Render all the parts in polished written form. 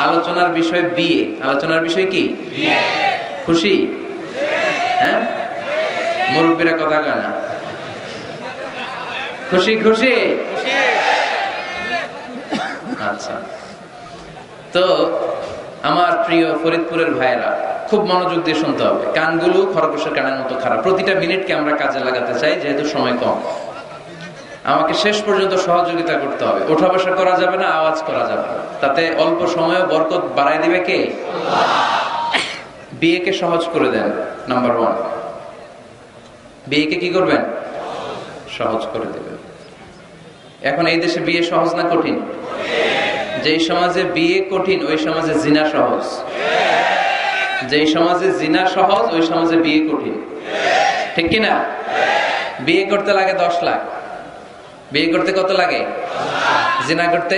আলোচনার বিষয় বিয়ে। আলোচনার বিষয় কি? খুশি? হ্যাঁ, মুরব্বীরা কথা কয় না। খুশি খুশি? আচ্ছা, তো আমার প্রিয় ফরিদপুরের ভাইয়েরা খুব মনোযোগ দিয়ে শুনতে হবে। কানগুলো খরগোশের কানের মতো খারাপ। প্রতিটা মিনিটকে আমরা কাজে লাগাতে চাই, যেহেতু সময় কম। আমাকে শেষ পর্যন্ত সহযোগিতা করতে হবে। ওঠা বসা করা যাবে না, আওয়াজ করা যাবে না, তাতে অল্প সময়ে বরকত বাড়ায় দিবে কে? বিয়েকে সহজ করে দেন। নাম্বার 1, বিয়েকে কি করবেন? সহজ করে দেবেন। এখন এই দেশে বিয়ে সহজ না কঠিন? যেই সমাজে বিয়ে কঠিন ওই সমাজে জিনা সহজ। যেই সমাজে জিনা সহজ ওই সমাজে বিয়ে কঠিন। ঠিক কিনা? বিয়ে করতে লাগে 10 লাখ। বিয়ে করতে কত লাগে? জিনা করতে?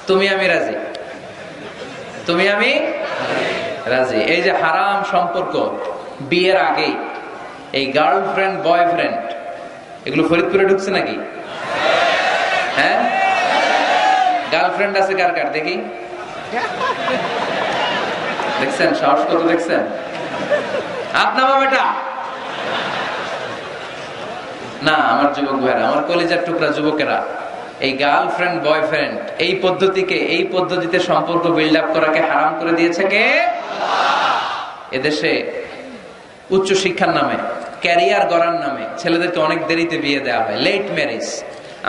তুমি আমি রাজি। তুমি আমি রাজি। এই যে হারাম সম্পর্ক বিয়ের আগে, এই গার্লফ্রেন্ড বয়ফ্রেন্ড, এগুলো ফরিদপুরে ঢুকছে নাকি? হ্যাঁ, গার্লফ্রেন্ড আছে কার কার দেখি? দেখছেন সাহস কত? দেখছেন? আপনার বেটা না, আমার যুবক ভাইরা, আমার কলেজের টুকরা যুবকেরা, এই গার্লফ্রেন্ড বয়ফ্রেন্ড এই পদ্ধতিতে সম্পর্ক বিল্ড আপ করাকে হারাম করে দিয়েছে কে? এদেশে উচ্চ শিক্ষার নামে, ক্যারিয়ার গড়ার নামে ছেলেদেরকে অনেক দেরিতে বিয়ে দেওয়া হয়, লেট ম্যারেজ।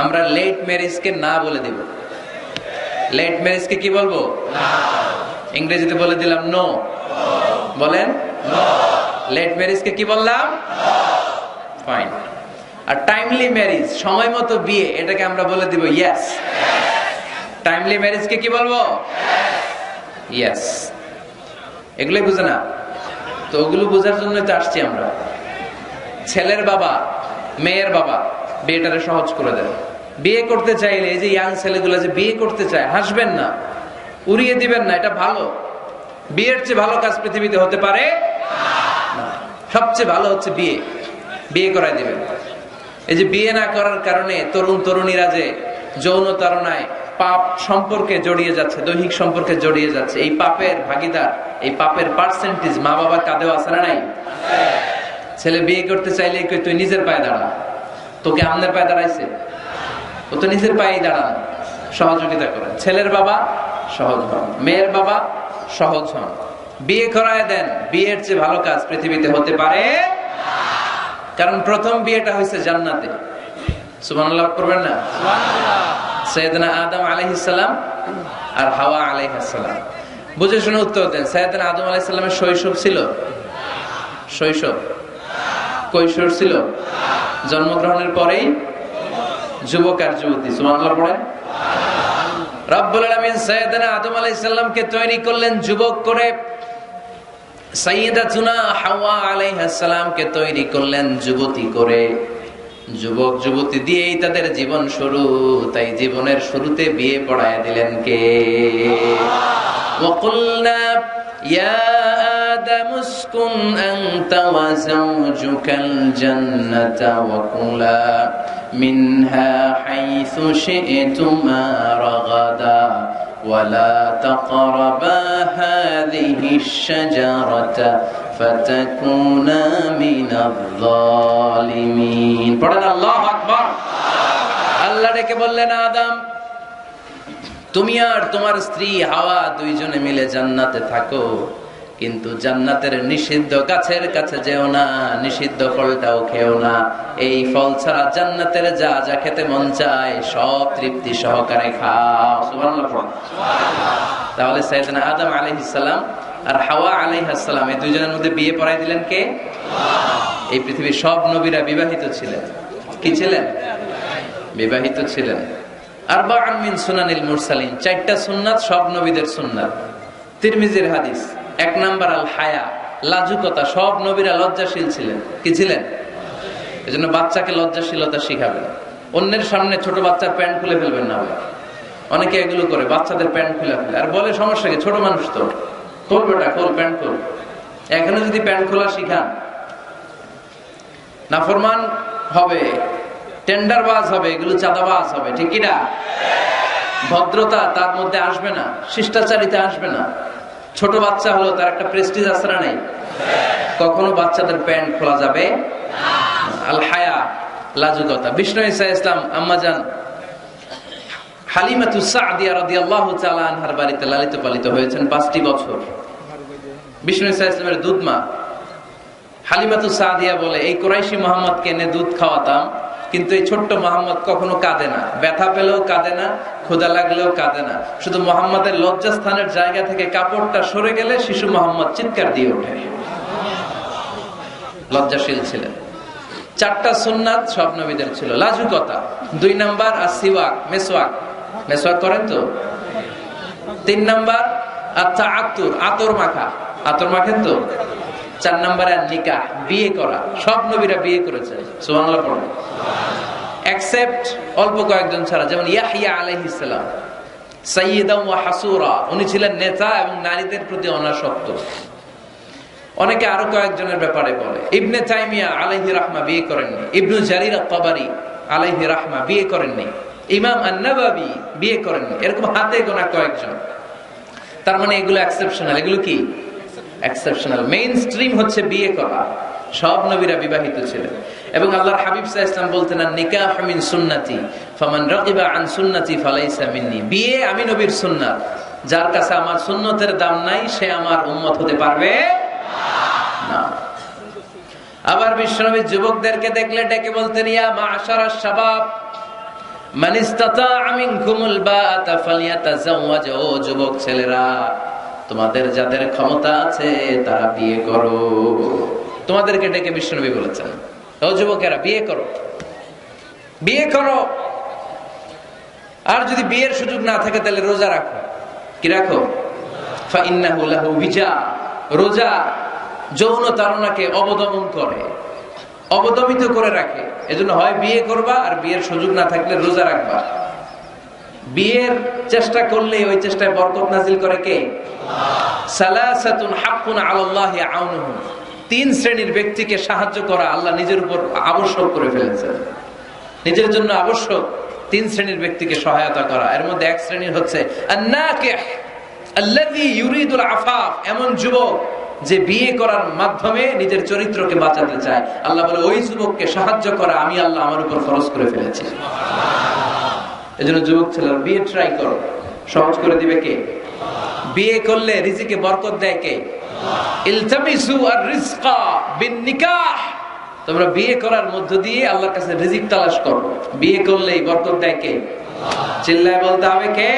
আমরা লেট ম্যারেজকে না বলে দিব। লেট ম্যারেজকে কি বলবো? ইংরেজিতে বলে দিলাম নো। বলেন লেট ম্যারেজকে কি বললাম? ফাইন। আর টাইমলি ম্যারেজ, সময় মতো বিয়ে, এটাকে আমরা বলে দিব ইয়েস। টাইমলি ম্যারেজকে কি বলবো? ইয়েস। এগুলোই বুঝে না তো, ওগুলো বোঝার জন্য তো আসছি আমরা। ছেলের বাবা মেয়ের বাবা বিয়েটারে সহজ করে দেন। বিয়ে করতে চাইলে এই যে ইয়াং ছেলেগুলো যে বিয়ে করতে চায়, হাসবেন না, উড়িয়ে দিবেন না, এটা ভালো। বিয়ের চেয়ে ভালো কাজ পৃথিবীতে হতে পারে না। সবচেয়ে ভালো হচ্ছে বিয়ে। বিয়ে করাই দিবেন। এই যে বিয়ে না করার কারণে তরুণ তরুণীরা যে যৌন তাড়নায় পাপ সম্পর্কে জড়িয়ে যাচ্ছে, দৈহিক সম্পর্কে জড়িয়ে যাচ্ছে, এই পাপের ভাগীদার, এই পাপের পার্সেন্টেজ মা বাবার কাঁধেও আছে না নাই? ছেলে বিয়ে করতে চাইলে তুই নিজের পায়ে দাঁড়া, তোকে আমনের পায়ে দাঁড়াইছে? ও তো নিজের পায়েই দাঁড়ান। সহযোগিতা করেন। ছেলের বাবা সহজ হন, মেয়ের বাবা সহজ হন, বিয়ে করায় দেন। বিয়ের চেয়ে ভালো কাজ পৃথিবীতে হতে পারে, কারণ প্রথম বিয়েটা হয়েছে জান্নাতে। সুবহানাল্লাহ করবেন না? সাইয়েদনা আদম আলাইহিস সালাম আর হাওয়া আলাইহিস সালাম। বুঝে শুনে উত্তর দেন। সাইয়েদনা আদম আলাইহিস সালামের শৈশব ছিল? শৈশব কৈশোর ছিল? জন্মগ্রহণের পরেই যুবক আর যুবতী। সুবহানাল্লাহ পড়েন। রব্বুল আলামিন সাইয়েদনা আদম আলাইহিস সালামকে তৈরি করলেন যুবক করে, সাইয়েদাতুনা হাওয়া আলাইহিস সালামকে তৈরি করলেন যুবতী করে। যুবক যুবতী দিয়েই তাদের জীবন শুরু। তাই জীবনের শুরুতে বিয়ে পড়ায় দিলেন কে? ওয়াকুলনা ইয়া আদামু উসকুন আনতা ওয়া যাওজুকাল জান্নাতা ওয়া কুলা মিনহা হাইসু শি'তুমা রাগাদা ওয়ালা তাকরাবা হাযিহিশ শাজারাতা ফাতাকুনা মিনাল যালিমিন। পড়েন আল্লাহু আকবার। আল্লাহ ডেকে বললেন, আদম তুমি আর তোমার স্ত্রী হাওয়া দুইজনে মিলে জান্নাতে থাকো, কিন্তু জান্নাতের নিষিদ্ধ গাছের কাছে যেও না, নিষিদ্ধ ফলটাও খেও না। এই ফল ছাড়া জান্নাতের যা যা খেতে মন চায় সব তৃপ্তি সহকারে খাও। সুবহানাল্লাহ। তাহলে সাইয়েদনা আদম আলাইহিস সালাম আর হাওয়া আলাইহিস সালাম এই দুইজনের মধ্যে বিয়ে পড়াই দিলেন কে? এই পৃথিবীর সব নবীরা বিবাহিত ছিলেন। কি ছিলেন? বিবাহিত ছিলেন। আরবাউন মিন সুনানিল মুরসালিন, 4টা সুন্নাত সব নবীদের সুন্নাত। তিরমিজির হাদিস। 1 নাম্বার আল হায়া, লাজুকতা। সব নবীরা লজ্জাশীল ছিলেন। কি ছিলেন? এজন্য বাচ্চাকে লজ্জাশীলতা শিখাবেন। অন্যের সামনে ছোট বাচ্চার প্যান্ট খুলে ফেলবেন না। অনেকে এগুলো করে, বাচ্চাদের প্যান্ট খুলে ফেলে আর বলে সমস্যা কি, ছোট মানুষ তো, খোল বেটা খোল, প্যান্ট খোল। এখানে যদি প্যান্ট খোলা শিখান, নাফরমান হবে, টেন্ডারবাজ হবে, এগুলো চাঁদাবাজ হবে। ঠিক কিনা? ভদ্রতা তার মধ্যে আসবে না, শিষ্টাচারিতা আসবে না। ছোট বাচ্চা হলো, তার একটা প্রেস্টিজ আছে না নাই? কখনো বাচ্চাদের প্যান্ট খোলা যাবে আল হায়া, লাজুকতা। বিষ্ণু ঈসা ইসলাম আম্মাজান হালিমাতুস সাদিয়া রাদিয়াল্লাহু তাআলা আনহার বাড়িতে লালিত পালিত হয়েছেন 5টি বছর। বিষ্ণু ঈসা ইসলামের দুধ মা হালিমাতুস সাদিয়া বলে, এই কুরাইশি মুহাম্মদকে এনে দুধ খাওয়াতাম, কিন্তু এই ছোট্ট মুহাম্মদ কখনো কাঁদে না, ব্যথা পেলেও কাঁদে না, ক্ষুধা লাগলেও কাঁদে না। শুধু মুহাম্মদের লজ্জাস্থানের জায়গা থেকে কাপড়টা সরে গেলে শিশু মুহাম্মদ চিৎকার দিয়ে ওঠে। লজ্জাশীল ছিলেন। 4টা সুন্নাত সব নবীদের ছিল। লাজুকতা 2 নাম্বার, আর সিওয়াক, মেসওয়াক। মেসওয়াক করেন তো? 3 নাম্বার আত-তাআত্তুর, আতর মাখা। আতর মাখেন তো? 4 নাম্বারে নিকাহ, বিয়ে করা। সব নবীরা বিয়ে করেছেন, সুবহানাল্লাহ পড়ুন। এক্সেপ্ট অল্প কয়েকজন ছাড়া, যেমন ইয়াহইয়া আলাইহিস সালাম সাইয়্যিদান ওয়া হাসুরা, উনি ছিলেন নেতা এবং নারীদের প্রতি অনাসক্ত। অনেকে আরো কয়েকজনের ব্যাপারে বলে। ইবনে তাইমিয়া আলাইহি রাহমা বিয়ে করেননি, ইবনু জারির আত-তাবারি আলাইহি রাহমা বিয়ে করেননি, ইমাম আন-নাওয়াবি বিয়ে করেননি। এরকম হাতে গোনা কয়েকজন। তার মানে এগুলো এক্সেপশনাল। এগুলো কি এক্সেপশনাল? মেইন স্ট্রিম হচ্ছে বিয়ে করা। সব নবীরা বিবাহিত ছিলেন। এবং আল্লাহর হাবিব সাল্লাল্লাহু আলাইহি ওয়াসাল্লাম বলতেন, নিকাহু মিন সুন্নতি ফামান রাগিবা আন সুন্নতি ফালাইসা মিন্নি। বিয়ে আমি নবীর সুন্নাত, যার কাছে আমার সুন্নতের দাম নাই সে আমার উম্মত হতে পারবে না। আবার বিশ্বনবী যুবকদেরকে দেখলে ডেকে বলতেন, ইয়া মা'শারাশ শাবাব মান ইসতাতা'a মিনকুমুল বা'তা ফালইয়াতাযাওয়াজ। ও যুবক ছেলেরা, তোমাদের যাদের ক্ষমতা আছে তারা বিয়ে করো। তোমাদেরকে ডেকে বিশ্বনবী বলেছেন, ও যুবকেরা বিয়ে করো, বিয়ে করো। আর যদি বিয়ের সুযোগ না থাকে তাহলে রোজা রাখো। কি রাখো? ফাইন্নাহু লাহু বিজা। রোজা যৌন তাড়নাকে অবদমন করে, অবদমিত করে রাখে। এজন্য হয় বিয়ে করবা, আর বিয়ের সুযোগ না থাকলে রোজা রাখবা। বিয়ের চেষ্টা করলে ওই চেষ্টায় বরকত নাজিল করে কে? সালাসাতুন হাক্কুন আলাল্লাহি আউনুহুম। 3 শ্রেণীর ব্যক্তিকে সাহায্য করা আল্লাহ নিজের উপর আবশ্যক করে ফেলেছেন। নিজের জন্য আবশ্যক 3 শ্রেণীর ব্যক্তিকে সহায়তা করা। এর মধ্যে এক শ্রেণীর হচ্ছে আন-নাকিহ আল্লাযী ইউরিদুল আফাফ। এমন যুবক যে বিয়ে করার মাধ্যমে নিজের চরিত্রকে বাঁচাতে চায়। আল্লাহ বলে, ওই যুবককে সাহায্য করা আমি আল্লাহ আমার উপর ফরজ করে ফেলেছি। এজন্য যুবক ছেলেরা বিয়ে ট্রাই করো, সহজ করে দিবে কে? বিয়ে করলে রিজিকে বরকত দেয় কে? ইলতামিসু আর-রিজকা বিন-নিকাহ। তোমরা বিয়ে করার মধ্য দিয়ে আল্লাহর কাছে রিজিক তালাশ করো। বিয়ে করলেই বরকত দেয় কে? চিল্লায় বলতে হবে কে?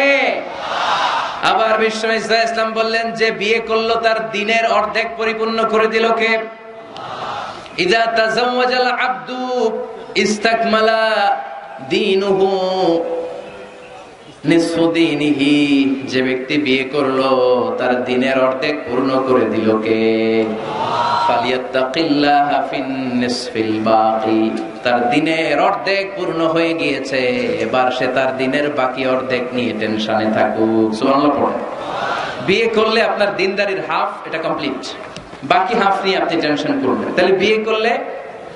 আবার বিষ্ণু ঈসা ইসলাম বললেন, যে বিয়ে করলো তার দিনের অর্ধেক পরিপূর্ণ করে দিল কে? ইযা তাযাওয়াজাল আবদু ইস্তাকমালা দীনুহু নিসফু দীনিহি। যে ব্যক্তি বিয়ে করলো তার দিনের অর্ধেক পূর্ণ করে দিল কে? ফালিয়াত্তাকিল্লাহা ফিন নিসফিল বাকি। তার দিনের অর্ধেক পূর্ণ হয়ে গিয়েছে, এবার সে তার দিনের বাকি অর্ধেক নিয়ে টেনশনে থাকুক। সুবহানাল্লাহ পড়ে। বিয়ে করলে আপনার দিনদারির হাফ এটা কমপ্লিট, বাকি হাফ নিয়ে আপনি টেনশন করবেন। তাহলে বিয়ে করলে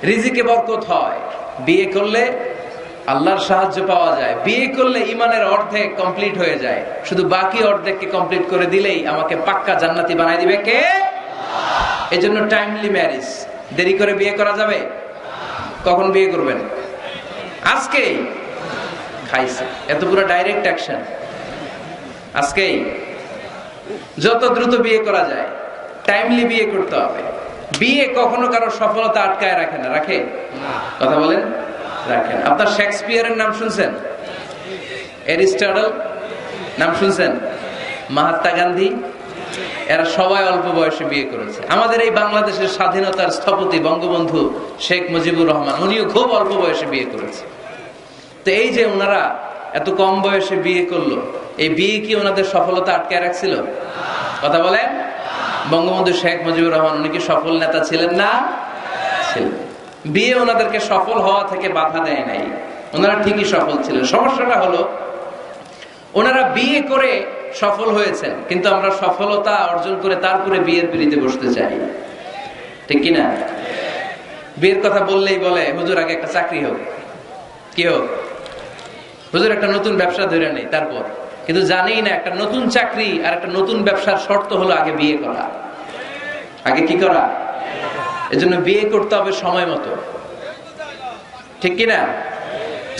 রিজিকে বরকত হয়, বিয়ে করলে আল্লাহর সাহায্য পাওয়া যায়, বিয়ে করলে ইমানের অর্ধেক কমপ্লিট হয়ে যায়। শুধু বাকি অর্ধেককে কমপ্লিট করে দিলেই আমাকে পাক্কা জান্নাতি বানাই দিবে কে? এজন্য টাইমলি ম্যারেজ। দেরি করে বিয়ে করা যাবে? কখন বিয়ে করবেন? আজকেই। খাইছে এত পুরো ডাইরেক্ট অ্যাকশন আজকেই। যত দ্রুত বিয়ে করা যায় টাইমলি বিয়ে করতে হবে। বিয়ে কখনো কারো সফলতা আটকায় রাখে না, রাখে? কথা বলেন, রাখেন। আপনার শেক্সপিয়ারের নাম শুনছেন? অ্যারিস্টটল নাম শুনছেন? মহাত্মা গান্ধী? এরা সবাই অল্প বয়সে বিয়ে করেছে। আমাদের এই বাংলাদেশের স্বাধীনতার স্থপতি বঙ্গবন্ধু শেখ মুজিবুর রহমান, উনিও খুব অল্প বয়সে বিয়ে করেছে। তো এই যে ওনারা এত কম বয়সে বিয়ে করলো, এই বিয়ে কি ওনাদের সফলতা আটকায় রাখছিল? কথা বলেন। বঙ্গবন্ধু শেখ মুজিবুর রহমান উনি কি সফল নেতা ছিলেন না? ছিলেন। বিয়ে ওনাদেরকে সফল হওয়া থেকে বাধা দেয় নাই, ওনারা ঠিকই সফল ছিলেন। সমস্যাটা হলো ওনারা বিয়ে করে সফল হয়েছেন, কিন্তু আমরা সফলতা অর্জন করে তারপরে বিয়ের পিড়িতে বসতে চাই, ঠিক কিনা? বিয়ের কথা বললেই বলে হুজুর আগে একটা চাকরি হোক। কি হোক? হুজুর একটা নতুন ব্যবসা ধরে নেই, তারপর কিন্তু জানি না একটা নতুন চাকরি আর একটা নতুন ব্যবসার শর্ত হলো আগে বিয়ে করা। আগে কি করা? এজন্য বিয়ে করতে হবে সময় মতো, ঠিক কিনা?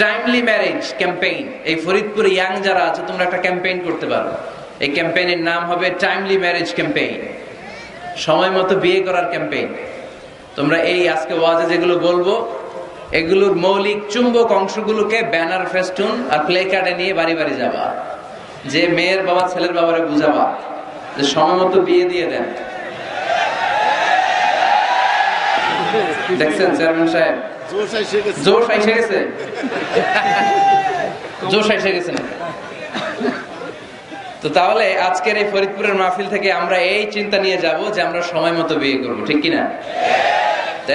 টাইমলি ম্যারেজ ক্যাম্পেইন, এই ফরিদপুরে ইয়াং যারা আছে তোমরা একটা ক্যাম্পেইন করতে পারো। এই ক্যাম্পেইনের নাম হবে টাইমলি ম্যারেজ ক্যাম্পেইন, সময় মতো বিয়ে করার ক্যাম্পেইন। তোমরা এই আজকে ওয়াজে যেগুলো বলবো এগুলোর মৌলিক চুম্বক অংশগুলোকে ব্যানার, ফেস্টুন আর প্লে কার্ডে নিয়ে বাড়ি বাড়ি যাবা, যে মেয়ের বাবা ছেলের বাবারে বুঝাবা যে সময় মতো বিয়ে দিয়ে দেন। দেখছেন চেয়ারম্যান সাহেব জোশ এসে গেছে, জোশ এসে গেছে না? তো তাহলে আজকের এই ফরিদপুরের মাহফিল থেকে আমরা এই চিন্তা নিয়ে যাব যে আমরা সময় মতো বিয়ে করব, ঠিক কিনা?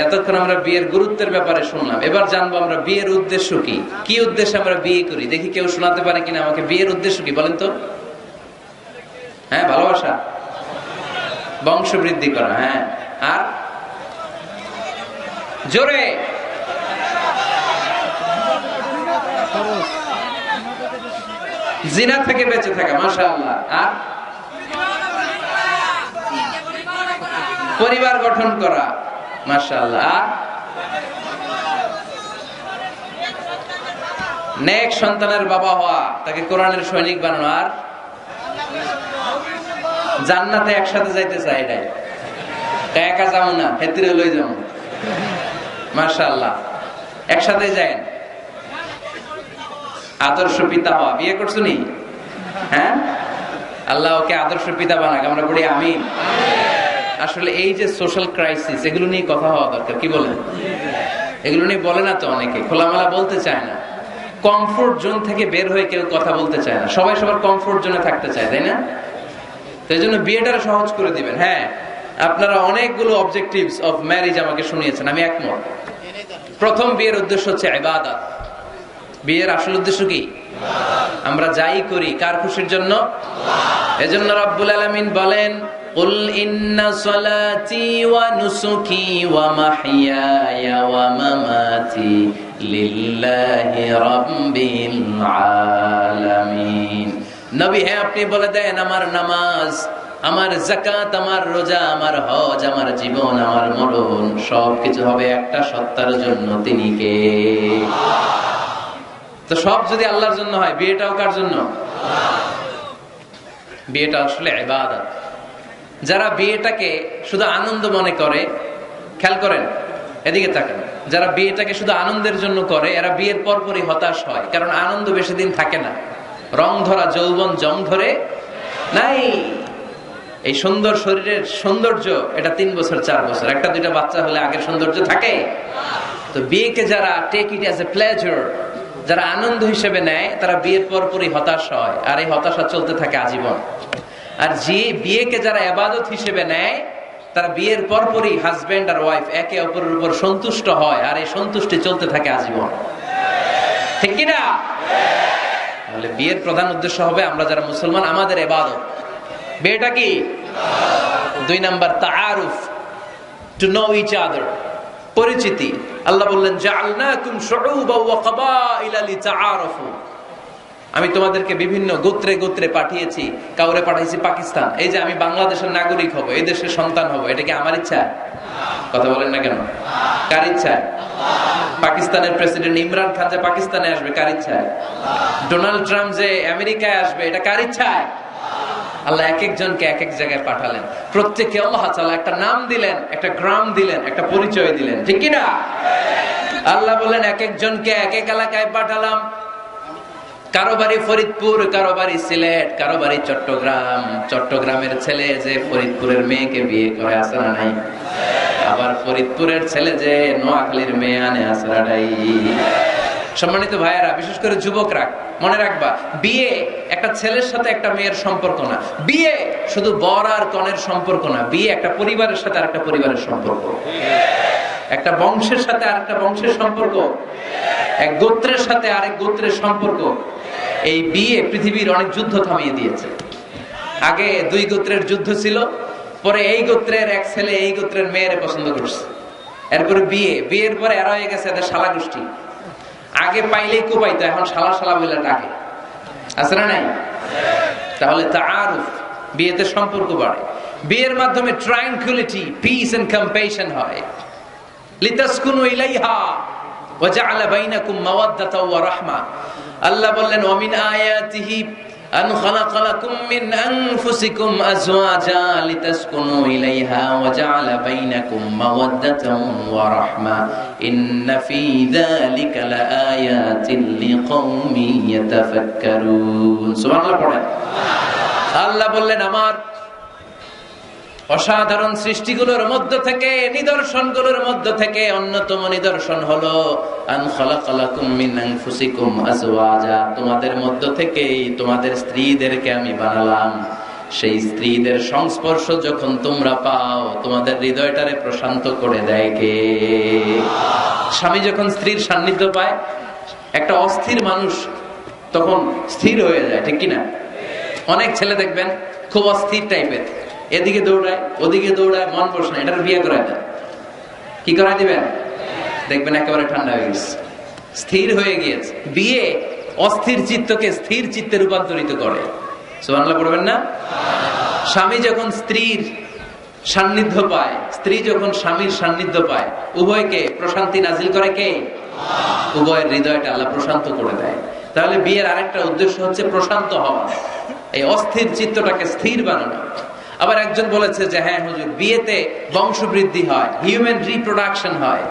এতক্ষণ আমরা বিয়ের গুরুত্বের ব্যাপারে শুনলাম, এবার জানবো আমরা বিয়ের উদ্দেশ্য কি, কি উদ্দেশ্যে আমরা বিয়ে করি। দেখি কেউ শোনাতে পারে কিনা আমাকে বিয়ের উদ্দেশ্য কি বলেন তো? হ্যাঁ, ভালোবাসা, বংশ বৃদ্ধি করা। হ্যাঁ, আর জোরে জিনা থেকে বেঁচে থাকা, মাশাআল্লাহ। আর পরিবার গঠন করা, মাশাআল্লাহ। আর নেক সন্তানের বাবা হওয়া, তাকে কোরআনের সৈনিক বানানো। আর জান্নাতে একসাথে যাইতে চাই, এটাই। একা যাবো না, হেতিরে লই যাবো, মাশাআল্লাহ। একসাথে যাই। আদর্শ পিতা হওয়া, বিয়ে করছো নি? হ্যাঁ, আল্লাহ ওকে আদর্শ পিতা বানাক, আমরা বলি আমিন। আসলে এই যে সোশ্যাল ক্রাইসিস, এগুলো নিয়ে কথা হওয়া দরকার, কি বলেন? এগুলো নিয়ে বলে না তো অনেকে, খোলামেলা বলতে চায় না। কমফোর্ট জোন থেকে বের হয়ে কেউ কথা বলতে চায় না, সবাই সবার কমফোর্ট জোনে থাকতে চায়, তাই না? তো এই জন্য বিয়েটা সহজ করে দিবেন। হ্যাঁ, আপনারা অনেকগুলো অবজেক্টিভস অফ ম্যারেজ আমাকে শুনিয়েছেন, আমি একমত। প্রথম, বিয়ের উদ্দেশ্য হচ্ছে ইবাদত। বিয়ের আসল উদ্দেশ্য কি? আমরা যাই করি কার খুশির জন্য? এজন্য রব্বুল আলামিন বলেন, কুল ইন্না সলাতি ওয়া নুসুকি ওয়া মাহইয়ায়া ওয়া মামাতি লিল্লাহি রাব্বিল আলামিন। নবী, হ্যাঁ আপনি বলে দেন আমার নামাজ, আমার যাকাত, আমার রোজা, আমার হজ, আমার জীবন, আমার মরণ সবকিছু হবে একটা সত্তার জন্য, তিনি কে? তো সব যদি আল্লাহর জন্য হয়, বিয়েটাও কার জন্য? বিয়েটা আসলে ইবাদত। যারা বিয়েটাকে শুধু আনন্দ মনে করে, খেয়াল করেন, এদিকে তাকান, যারা বিয়েটাকে শুধু আনন্দের জন্য করে এরা বিয়ের পরপরই হতাশ হয়, কারণ আনন্দ বেশি দিন থাকে না। রং ধরা যৌবন জং ধরে নাই। এই সুন্দর শরীরের সৌন্দর্য এটা 3 বছর 4 বছর, একটা দুইটা বাচ্চা হলে আগের সৌন্দর্য থাকে? তো বিয়েকে যারা take it as a pleasure, যারা আনন্দ হিসেবে নেয়, তারা বিয়ের পরপরই হতাশ হয়, আর এই হতাশা চলতে থাকে আজীবন। আর যে বিয়েকে যারা ইবাদত হিসেবে নেয়, তারা বিয়ের পরপরই হাজবেন্ড আর ওয়াইফ একে অপরের উপর সন্তুষ্ট হয়, আর এই সন্তুষ্টি চলতে থাকে আজীবন, ঠিক কিনা? তাহলে বিয়ের প্রধান উদ্দেশ্য হবে আমরা যারা মুসলমান, আমাদের ইবাদত। বিয়েটা কি? 2 নাম্বার, তাআরুফ, টু নো ইচ আদার, পরিচিতি। আল্লাহ বললেন, জাআলনাকুম শুউবা ওয়া ক্বাবাইলা লিতাআরাফু। আমি তোমাদেরকে বিভিন্ন গোত্রে গোত্রে পাঠিয়েছি। কাউরে পাঠাইছি পাকিস্তান, এই যে আমি বাংলাদেশের নাগরিক হব, এই দেশের সন্তান হব, এটা কি আমার ইচ্ছা? কথা বলেন না কেন? কার ইচ্ছা? পাকিস্তানের প্রেসিডেন্ট ইমরান খান যে পাকিস্তানে আসবে, কার ইচ্ছা? ডোনাল্ড ট্রাম্প যে আমেরিকায় আসবে, এটা কার ইচ্ছায়? আল্লাহ এক একজনকে এক এক জায়গায় পাঠালেন, প্রত্যেককে আল্লাহ তাআলা একটা নাম দিলেন, একটা গ্রাম দিলেন, একটা পরিচয় দিলেন, ঠিক কি না? আল্লাহ বলেন এক একজনকে এক এক এলাকায় পাঠালাম। কারো বাড়ি ফরিদপুর, কারো বাড়ি সিলেট, কারো বাড়ি চট্টগ্রাম। চট্টগ্রামের ছেলে যে ফরিদপুরের মেয়েকে বিয়ে করে, আছে না নাই? আবার ফরিদপুরের ছেলে যে নোয়াখালীর মেয়ে আনে, আছে না নাই? সম্মানিত ভাইয়েরা, বিশেষ করে যুবকরা, মনে রাখবা, বিয়ে একটা ছেলের সাথে একটা মেয়ের সম্পর্ক না। বিয়ে শুধু বর আর কনের সম্পর্ক না। বিয়ে একটা পরিবারের সাথে আর একটা পরিবারের সম্পর্ক, একটা বংশের সাথে আর একটা বংশের সম্পর্ক, এক গোত্রের সাথে আরেক গোত্রের সম্পর্ক। এই বিয়ে পৃথিবীর অনেক যুদ্ধ থামিয়ে দিয়েছে। আগে 2 গোত্রের যুদ্ধ ছিল, পরে এই গোত্রের এক ছেলে এই গোত্রের মেয়েরে পছন্দ করছে, এরপরে বিয়ের পরে এরা হয়ে গেছে এদের শালা গোষ্ঠী। আগে পাইলেই কোপাইতো, এখন শালা শালা বলে ডাকে, আছে না নাই? তাহলে তাআরুফ, বিয়েতে সম্পর্ক বাড়ে। বিয়ের মাধ্যমে ট্রায়াঙ্কুলিটি, পিস এন্ড কম্প্যাশন হয়। লিতাসকুনু ইলাইহা ওয়া জাআলা বাইনাকুম মাওয়াদ্দাতাও ওয়া রাহমা। আল্লাহ বললেন ওয়া মিন আয়াতিহি আন খালাকা লাকুম মিন আনফুসিকুম আজওয়াজা লিতাসকুনু ইলাইহা ওয়া জাআলা বাইনাকুম মাওয়াদ্দাতাও ওয়া রাহমা ইন্না ফী যালিকা লাআয়াতিন লিকাওমিন ইয়াতাফাক্কারুন। সুবহানাল্লাহ পড়েন। আল্লাহ বললেন আমার অসাধারণ সৃষ্টিগুলোর মধ্য থেকে, নিদর্শনগুলোর মধ্য থেকে অন্যতম নিদর্শন হলো আন খালাকা লাকুম মিন আনফুসিকুম আজওয়াজা, তোমাদের মধ্য থেকে তোমাদের স্ত্রীদেরকে আমি বানালাম। সেই স্ত্রীদের সংস্পর্শ যখন তোমরা পাও, তোমাদের হৃদয়টারে প্রশান্ত করে দেয় কে? স্বামী যখন স্ত্রীর সান্নিধ্য পায়, একটা অস্থির মানুষ তখন স্থির হয়ে যায়, ঠিক কিনা? অনেক ছেলে দেখবেন খুব অস্থির টাইপের, এদিকে দৌড়ায় ওদিকে দৌড়ায়, মন বসে না, এটার বিয়ে করায় দেন। কি করাই দিবেন? দেখবেন একেবারে ঠান্ডা হয়ে গেছে, স্থির হয়ে গিয়েছে। বিয়ে অস্থির চিত্তকে স্থির চিত্তে রূপান্তরিত করে। সুবহানাল্লাহ পড়বেন না? স্বামী যখন স্ত্রীর সান্নিধ্য পায়, স্ত্রী যখন স্বামীর সান্নিধ্য পায়, উভয়কে প্রশান্তি নাজিল করে কে? উভয়ের হৃদয়টা আল্লাহ প্রশান্ত করে দেয়। তাহলে বিয়ের আরেকটা উদ্দেশ্য হচ্ছে প্রশান্ত হওয়া, এই অস্থির চিত্তটাকে স্থির বানানো। আবার একজন বলেছে যে হ্যাঁ হুজুর, বিয়েতে বংশবৃদ্ধি হয়, হিউম্যান রিপ্রোডাকশন হয়,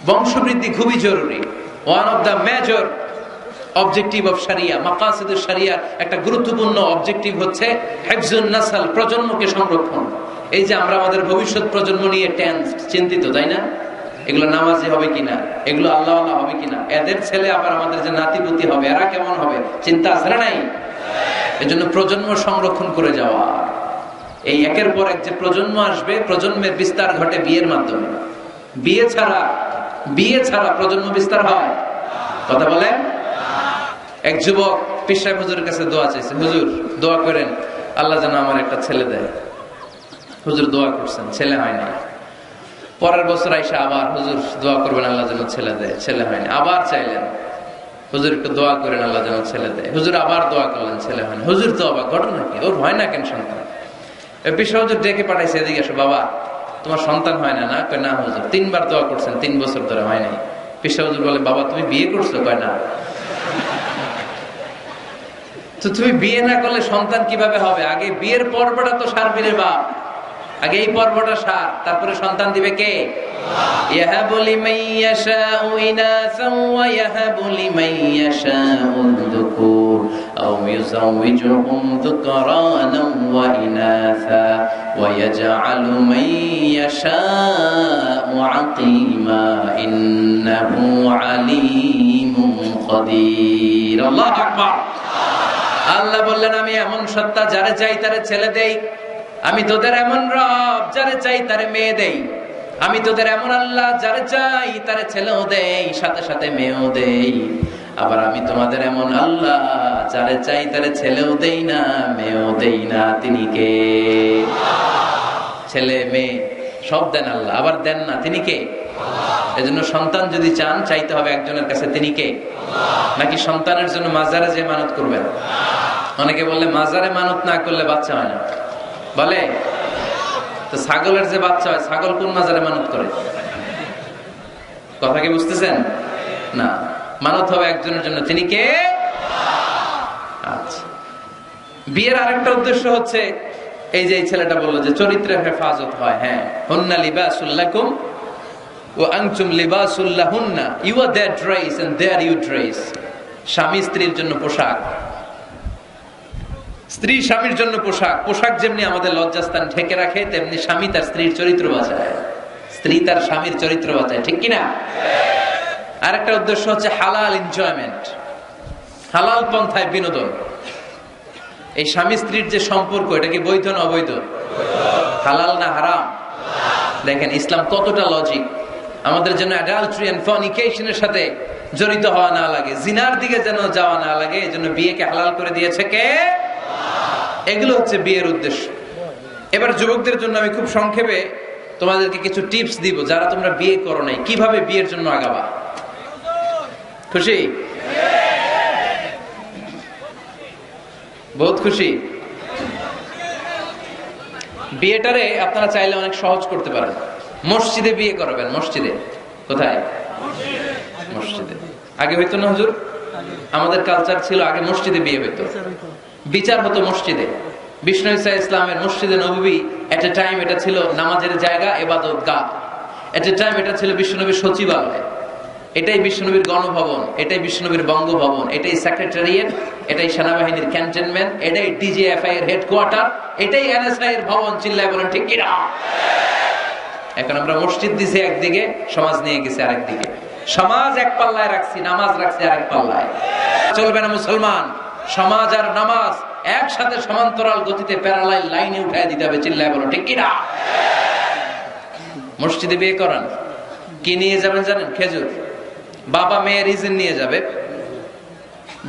বংশবৃদ্ধি খুবই জরুরি। One of the major objective of শরিয়া, মাকাসিদুশ শরিয়ার একটা গুরুত্বপূর্ণ অবজেক্টিভ হচ্ছে হিফজুন নাসল, প্রজন্মকে সংরক্ষণ। এই যে আমরা আমাদের ভবিষ্যৎ প্রজন্ম নিয়ে চিন্তিত, তাই না? এগুলো নামাজি হবে কিনা, এগুলো আল্লাহ আল্লাহ হবে কিনা, এদের ছেলে আবার আমাদের যে নাতিপুতি হবে এরা কেমন হবে, চিন্তা আছে না নাই? এজন্য প্রজন্ম সংরক্ষণ করে যাওয়া। এই একের পর এক যে প্রজন্ম আসবে, প্রজন্মের বিস্তার ঘটে বিয়ের মাধ্যমে। বিয়ে ছাড়া প্রজন্ম বিস্তার হয়? কথা বলেন। এক যুবক পীর সাহেব হুজুরের কাছে দোয়া চাইছে, হুজুর দোয়া করেন আল্লাহ যেন আমার একটা ছেলে দেয়। হুজুর দোয়া করছেন, ছেলে হয় না। পরের বছর আইসা আবার হুজুর দোয়া করবেন আল্লাহ যেন ছেলে দেয়, ছেলে হয়নি। আবার চাইলেন হুজুর একটু দোয়া করেন আল্লাহ যেন ছেলে দেয়। হুজুর আবার দোয়া করলেন, ছেলে হয়নি। হুজুর তো অবাক, ঘটনা কি, ওর হয় না কেন সন্তান? পীর সাহেব হুজুর ডেকে পাঠাইছে, এদিকে আসো বাবা, তোমার সন্তান হয় না? না। কয় না হুজুর, 3 বার দোয়া করছেন, 3 বছর ধরে হয় নাই। পীর সাহেব হুজুর বলে বাবা তুমি বিয়ে করছো? কয় না। তো তুমি বিয়ে না করলে সন্তান কিভাবে হবে? আগে বিয়ের পর্বটা তো সারবি রে বাপ, আগে এই পর্বটা সার, তারপরে সন্তান দিবে কে? ইয়াহাবু লিমান ইয়াশাউ ইনাসান ওয়া ইয়াহাবু লিমান ইয়াশাউ যুকুর আও ইউযাওয়িজুহুম যুকরানান ওয়া ইনাসা ওয়া ইয়াজআলু মান ইয়াশাউ আকিমা ইন্নাহু আলীমুন কাদির। আল্লাহু আকবার। আল্লাহ বললেন আমি এমন সত্তা, যারে চাই তারে ছেলে দেই। আমি তোদের এমন রব, যারে চাই তারে মেয়ে দেই। আমি তোদের এমন আল্লাহ, যারে চাই তারে ছেলেও দেই, সাথে সাথে মেয়েও দেই। আবার আমি তোমাদের এমন আল্লাহ, যারে চাই তারে ছেলেও দেই না, মেয়েও দেই না। তিনি কে? ছেলে মেয়ে সব দেন আল্লাহ, আবার দেন না, তিনি কে? এজন্য সন্তান যদি চান, চাইতে হবে একজনের কাছে, তিনি কে? নাকি সন্তানের জন্য মাজারে যে মানত করবেন? অনেকে বললে মাজারে মানত না করলে বাচ্চা হয় না, বলে। তো ছাগলের যে বাচ্চা হয়, ছাগল কোন মাজারে মানত করে? কথা কি বুঝতেছেন? না, মানত হবে একজনের জন্য, তিনি কে? আচ্ছা, বিয়ের আরেকটা উদ্দেশ্য হচ্ছে এই যে ছেলেটা বললো যে চরিত্রের হেফাজত হয়। হ্যাঁ, হুন্না লিবাসুল লাকুম ওয়া আনতুম লিবাসুল লাহুন্না, you are their dress and their you dress. স্বামী স্ত্রীর জন্য পোশাক, স্ত্রী স্বামীর জন্য পোশাক। পোশাক যেমনি আমাদের লজ্জাস্থান ঢেকে রাখে, তেমনি স্বামী তার স্ত্রীর চরিত্র বাঁচায়, স্ত্রী তার স্বামীর চরিত্র বাঁচায়, ঠিক কিনা? আরেকটা উদ্দেশ্য হচ্ছে হালাল এনজয়মেন্ট, হালাল পন্থায় বিনোদন। এই স্বামী স্ত্রীর যে সম্পর্ক, এটা কি বৈধ না অবৈধ? হালাল না হারাম? দেখেন ইসলাম কতটা লজিক। আমাদের জন্য অ্যাডাল্ট্রি এন্ড ফর্নিকেশনের সাথে জড়িত হওয়া না লাগে, জিনার দিকে যেন যাওয়া না লাগে, এজন্য বিয়েকে হালাল করে দিয়েছে কে? এগুলো হচ্ছে বিয়ের উদ্দেশ্য। এবার যুবকদের জন্য আমি খুব সংক্ষেপে তোমাদেরকে কিছু টিপস দিব, যারা তোমরা বিয়ে করো নাই, কিভাবে বিয়ের জন্য আগাবা। খুশি? বহুত খুশি। বিয়েটারে আপনারা চাইলে অনেক সহজ করতে পারেন। মসজিদে বিয়ে করাবেন। মসজিদে। কোথায়? মসজিদে। আগে হইতো না হুজুর? আমাদের কালচার ছিল আগে মসজিদে বিয়ে হইতো, বিচার হতো মসজিদে। বিষ্ণু ইসা ইসলামের মসজিদে নববী এট এ টাইম এটা ছিল নামাজের জায়গা, ইবাদতগাহ। এট এ টাইম এটা ছিল বিশ্বনবীর সচিবালয়, এটাই বিশ্বনবীর গণভবন, এটাই বিশ্বনবীর বঙ্গভবন, এটাই সেক্রেটারিয়েট, এটাই সেনাবাহিনীর ক্যান্টনমেন্ট, এটাই ডিজিএফআই এর হেডকোয়ার্টার, এটাই এনএসআই এর ভবন। চিল্লায় বলেন ঠিক কিনা? এখন আমরা মসজিদ দিছি একদিকে, সমাজ নিয়ে গেছে আরেকদিকে। সমাজ এক পাল্লায় রাখছি, নামাজ রাখছি আরেক পাল্লায়। চলবে না মুসলমান। সমাজ আর নামাজ একসাথে সমান্তরাল গতিতে প্যারালাল লাইনে উঠায় দিতে হবে। চিল্লায় বলো ঠিক কিনা? মসজিদে বিয়ে করান, কি নিয়ে যাবেন জানেন? খেজুর। বাবা মেয়ের ইজেন নিয়ে যাবে।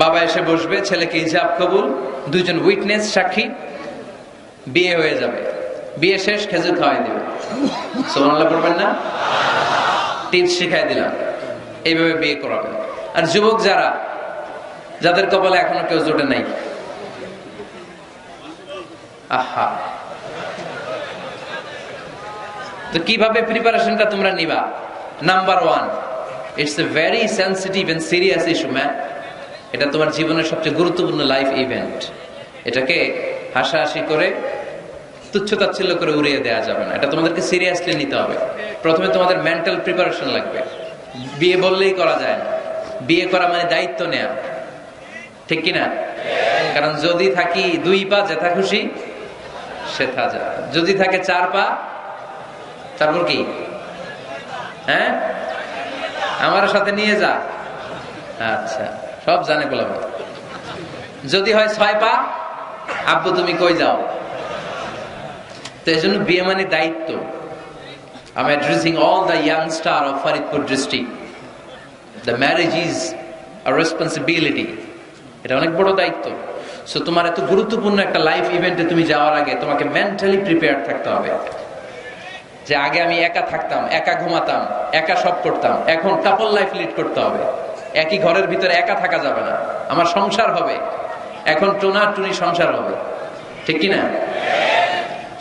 বাবা এসে বসবে, ছেলেকে ইজাব কবুল, দুইজন উইটনেস সাক্ষী, বিয়ে হয়ে যাবে। বিয়ে শেষ, খেজুর খাওয়াই দিবে। সুবহানাল্লাহ পড়বেন না? টিপস শিখাই দিলাম, এইভাবে বিয়ে করাবেন। আর যুবক যারা, যাদের কপালে এখনো কেউ জোটে নাই, আহা, তো কিভাবে প্রিপারেশনটা তোমরা নিবা? Number 1, it's a very sensitive and serious issue man. এটা তোমার জীবনের সবচেয়ে গুরুত্বপূর্ণ লাইফ ইভেন্ট। এটাকে হাসাহাসি করে, তুচ্ছতাচ্ছিল্য করে উড়িয়ে দেওয়া যাবে না। এটা তোমাদেরকে সিরিয়াসলি নিতে হবে। প্রথমে তোমাদের মেন্টাল প্রিপারেশন লাগবে। বিয়ে বললেই করা যায় না। বিয়ে করা মানে দায়িত্ব নেয়া, ঠিক কিনা? কারণ যদি থাকি 2 পা, যেথা খুশি সেথা যা। যদি থাকে 4 পা, তারপর কি? হ্যাঁ, আমার সাথে নিয়ে যা। আচ্ছা, সব জানে বলবো। যদি হয় 6 পা, আব্বু তুমি কই যাও? তো এই জন্য বিয়ে মানে দায়িত্ব। I'm addressing all the young star of Faridpur district. The marriage is a responsibility. এটা অনেক বড় দায়িত্ব। সো তোমার এত গুরুত্বপূর্ণ একটা লাইফ ইভেন্টে তুমি যাওয়ার আগে তোমাকে মেন্টালি প্রিপেয়ার থাকতে হবে। যে আগে আমি একা থাকতাম, একা ঘুমাতাম, একা সব করতাম, এখন কাপল লাইফ লিড করতে হবে। একই ঘরের ভিতরে একা থাকা যাবে না। আমার সংসার হবে, এখন টোনা টুনি সংসার হবে, ঠিক কিনা?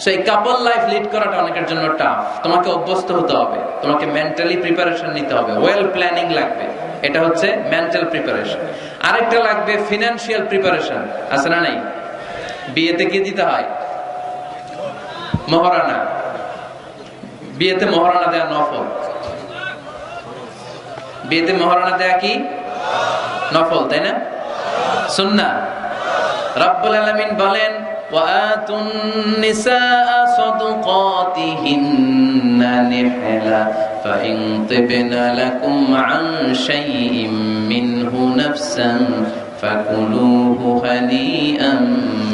সেই কাপল লাইফ লিড করাটা অনেকের জন্য টাফ। তোমাকে অভ্যস্ত হতে হবে, তোমাকে মেন্টালি প্রিপারেশন নিতে হবে, ওয়েল প্ল্যানিং লাগবে। এটা হচ্ছে মেন্টাল প্রিপারেশন। আরেকটা লাগবে ফিনান্সিয়াল প্রিপারেশন। আছে না নাই? বিয়েতে কি দিতে হয়? মহারানা। বিয়েতে মহারানা দেয়া নফল। বিয়েতে মহারানা দেয়া কি? নফল, তাই না? সুন্নাহ। রব্বুল আলামিন বলেন, وآتوا النساء صدقاتهن نحلا فإن طبن لكم عن شيء منه نفسا فكلوه هنيئا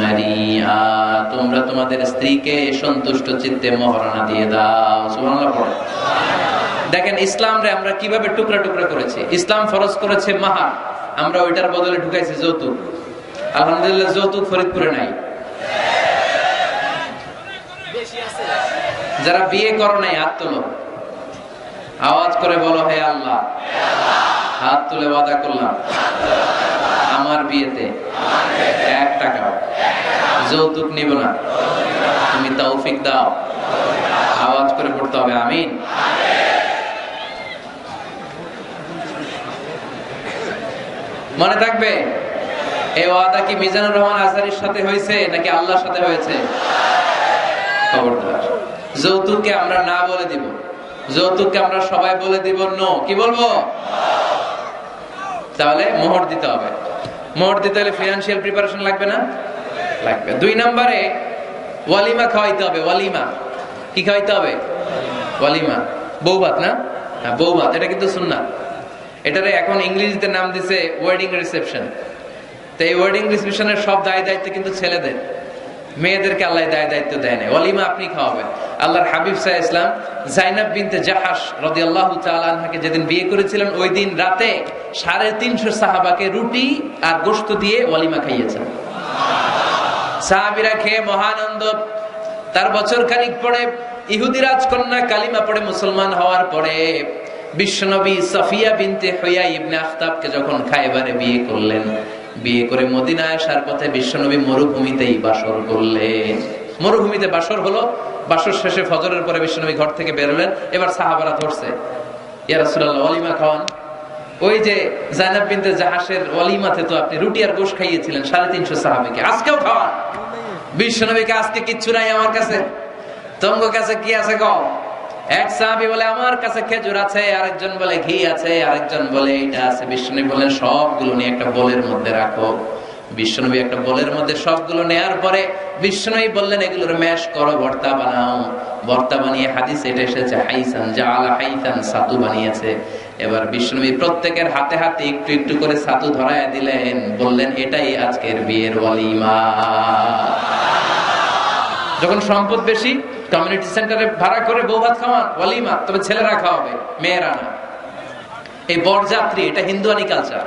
مريئا। তোমরা তোমাদের স্ত্রীকে সন্তুষ্ট চিত্তে মহারানা দিয়ে দাও। সুবহানাল্লাহ পড়ো। দেখেন ইসলাম রে আমরা কিভাবে টুকরা টুকরা করেছি। ইসলাম ফরজ করেছে মাহার, আমরা ওইটার বদলে ঢুকাইছি যৌতুক। আলহামদুলিল্লাহ যৌতুক ফরিদপুরে নাই। যারা বিয়ে করো নাই হাত তোলো, আওয়াজ করে বলো, হে আল্লাহ, হাত তুলে ওয়াদা করলাম আমার বিয়েতে 1 টাকা যৌতুক নিব না, তুমি তৌফিক দাও। আওয়াজ করে পড়তে হবে আমিন। মনে থাকবে এই ওয়াদা কি মিজানুর রহমান আজহারীর সাথে হয়েছে নাকি আল্লাহর সাথে হয়েছে? খবরদার, যৌতুককে আমরা না বলে দিব, যৌতুককে আমরা সবাই বলে দিব নো। কি বলবো? তাহলে মোহর দিতে হবে। মোহর দিতে হলে ফিনান্সিয়াল প্রিপারেশন লাগবে না? লাগবে। 2 নম্বরে ওয়ালিমা খাওয়াইতে হবে। ওয়ালিমা কি খাওয়াইতে হবে? ওয়ালিমা, বউ ভাত না? হ্যাঁ, বউ ভাত। এটা কিন্তু সুন্নাহ। এটারে এখন ইংরেজিতে নাম দিছে ওয়েডিং রিসেপশন। তো এই ওয়েডিং রিসেপশনের সব দায় দায়িত্ব কিন্তু ছেলেদের, মেয়েদেরকে আল্লাহ দায় দায়িত্ব দেয় না। ওয়ালিমা আপনি খাওয়াবেন। আল্লাহর হাবিব সাল্লাল্লাহু আলাইহি ওয়াসাল্লাম যায়েনব বিনতে জাহাশ রাদিয়াল্লাহু তাআলা আনহাকে যেদিন বিয়ে করেছিলেন, ওই দিন রাতে 350 সাহাবাকে রুটি আর গোশত দিয়ে ওয়ালিমা খাইয়েছেন। সাহাবীরা খেয়ে মহানন্দ। তার বছর খানিক পরে ইহুদি রাজকন্যা কালিমা পড়ে মুসলমান হওয়ার পরে বিশ্বনবী সাফিয়া বিনতে হুয়াই ইবনে আখতাবকে যখন খায়বারে বিয়ে করলেন, বিয়ে করে মদিনায় আসার পথে বিশ্বনবী মরুভূমিতেই বাসর করলেন। মরুভূমিতে বাসর হলো, বাসর শেষে ফজরের পরে বিশ্বনবী ঘর থেকে বেরোলেন। এবার সাহাবারা ধরছে, ইয়া রাসূলুল্লাহ ওয়ালিমা খাওয়ান। ওই যে জায়নাব বিনতে জাহাসের ওয়ালিমাতে তো আপনি রুটি আর গোশত খাইয়েছিলেন 350 সাহাবীকে, আজকেও খাওয়ান। বিশ্বনবীকে আজকে কিচ্ছু নাই আমার কাছে, তোমার কাছে কি আছে কও? এক সাহাবী বলে আমার কাছে খেজুর আছে, আরেকজন বলে ঘি আছে, আরেকজন বলে এটা আছে। বিশ্বনবী বললেন সবগুলো নিয়ে একটা বোলের মধ্যে রাখো। বিশ্বনবী একটা বোলের মধ্যে সবগুলো নেয়ার পরে বিশ্বনবী বললেন এগুলোর ম্যাশ করো, ভর্তা বানাও। ভর্তা বানিয়ে হাদিস এটা এসেছে হাইসান জাআলা হাইসান, ছাতু বানিয়েছে। এবার বিশ্বনবী প্রত্যেকের হাতে হাতে একটু একটু করে ছাতু ধরায় দিলেন, বললেন এটাই আজকের বিয়ের ওয়ালিমা। যখন সম্পদ বেশি, কমিউনিটি সেন্টারে ভাড়া করে বউ ভাত খাওয়ান, ওয়ালিমা, তবে ছেলেরা খাওয়াবে, মেয়েরা না। এই বরযাত্রী, এটা হিন্দুয়ানি কালচার।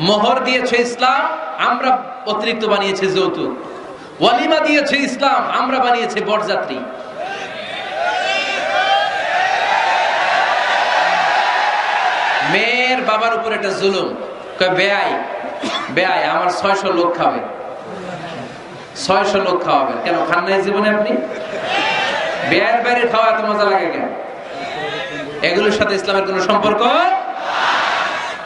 মোহর দিয়েছে ইসলাম, আমরা অতিরিক্ত বানিয়েছে যৌতুক। ওয়ালিমা দিয়েছে ইসলাম, আমরা বানিয়েছে বরযাত্রী। মেয়ের বাবার উপর একটা জুলুম, কয় বেয়াই বেয়াই আমার 600 লোক খাবে, 600 লোক খাওয়াবেন। কেন খান নাই জীবনে আপনি? বেয়ার বাইরে খাওয়া এত মজা লাগে কেন? এগুলোর সাথে ইসলামের কোন সম্পর্ক।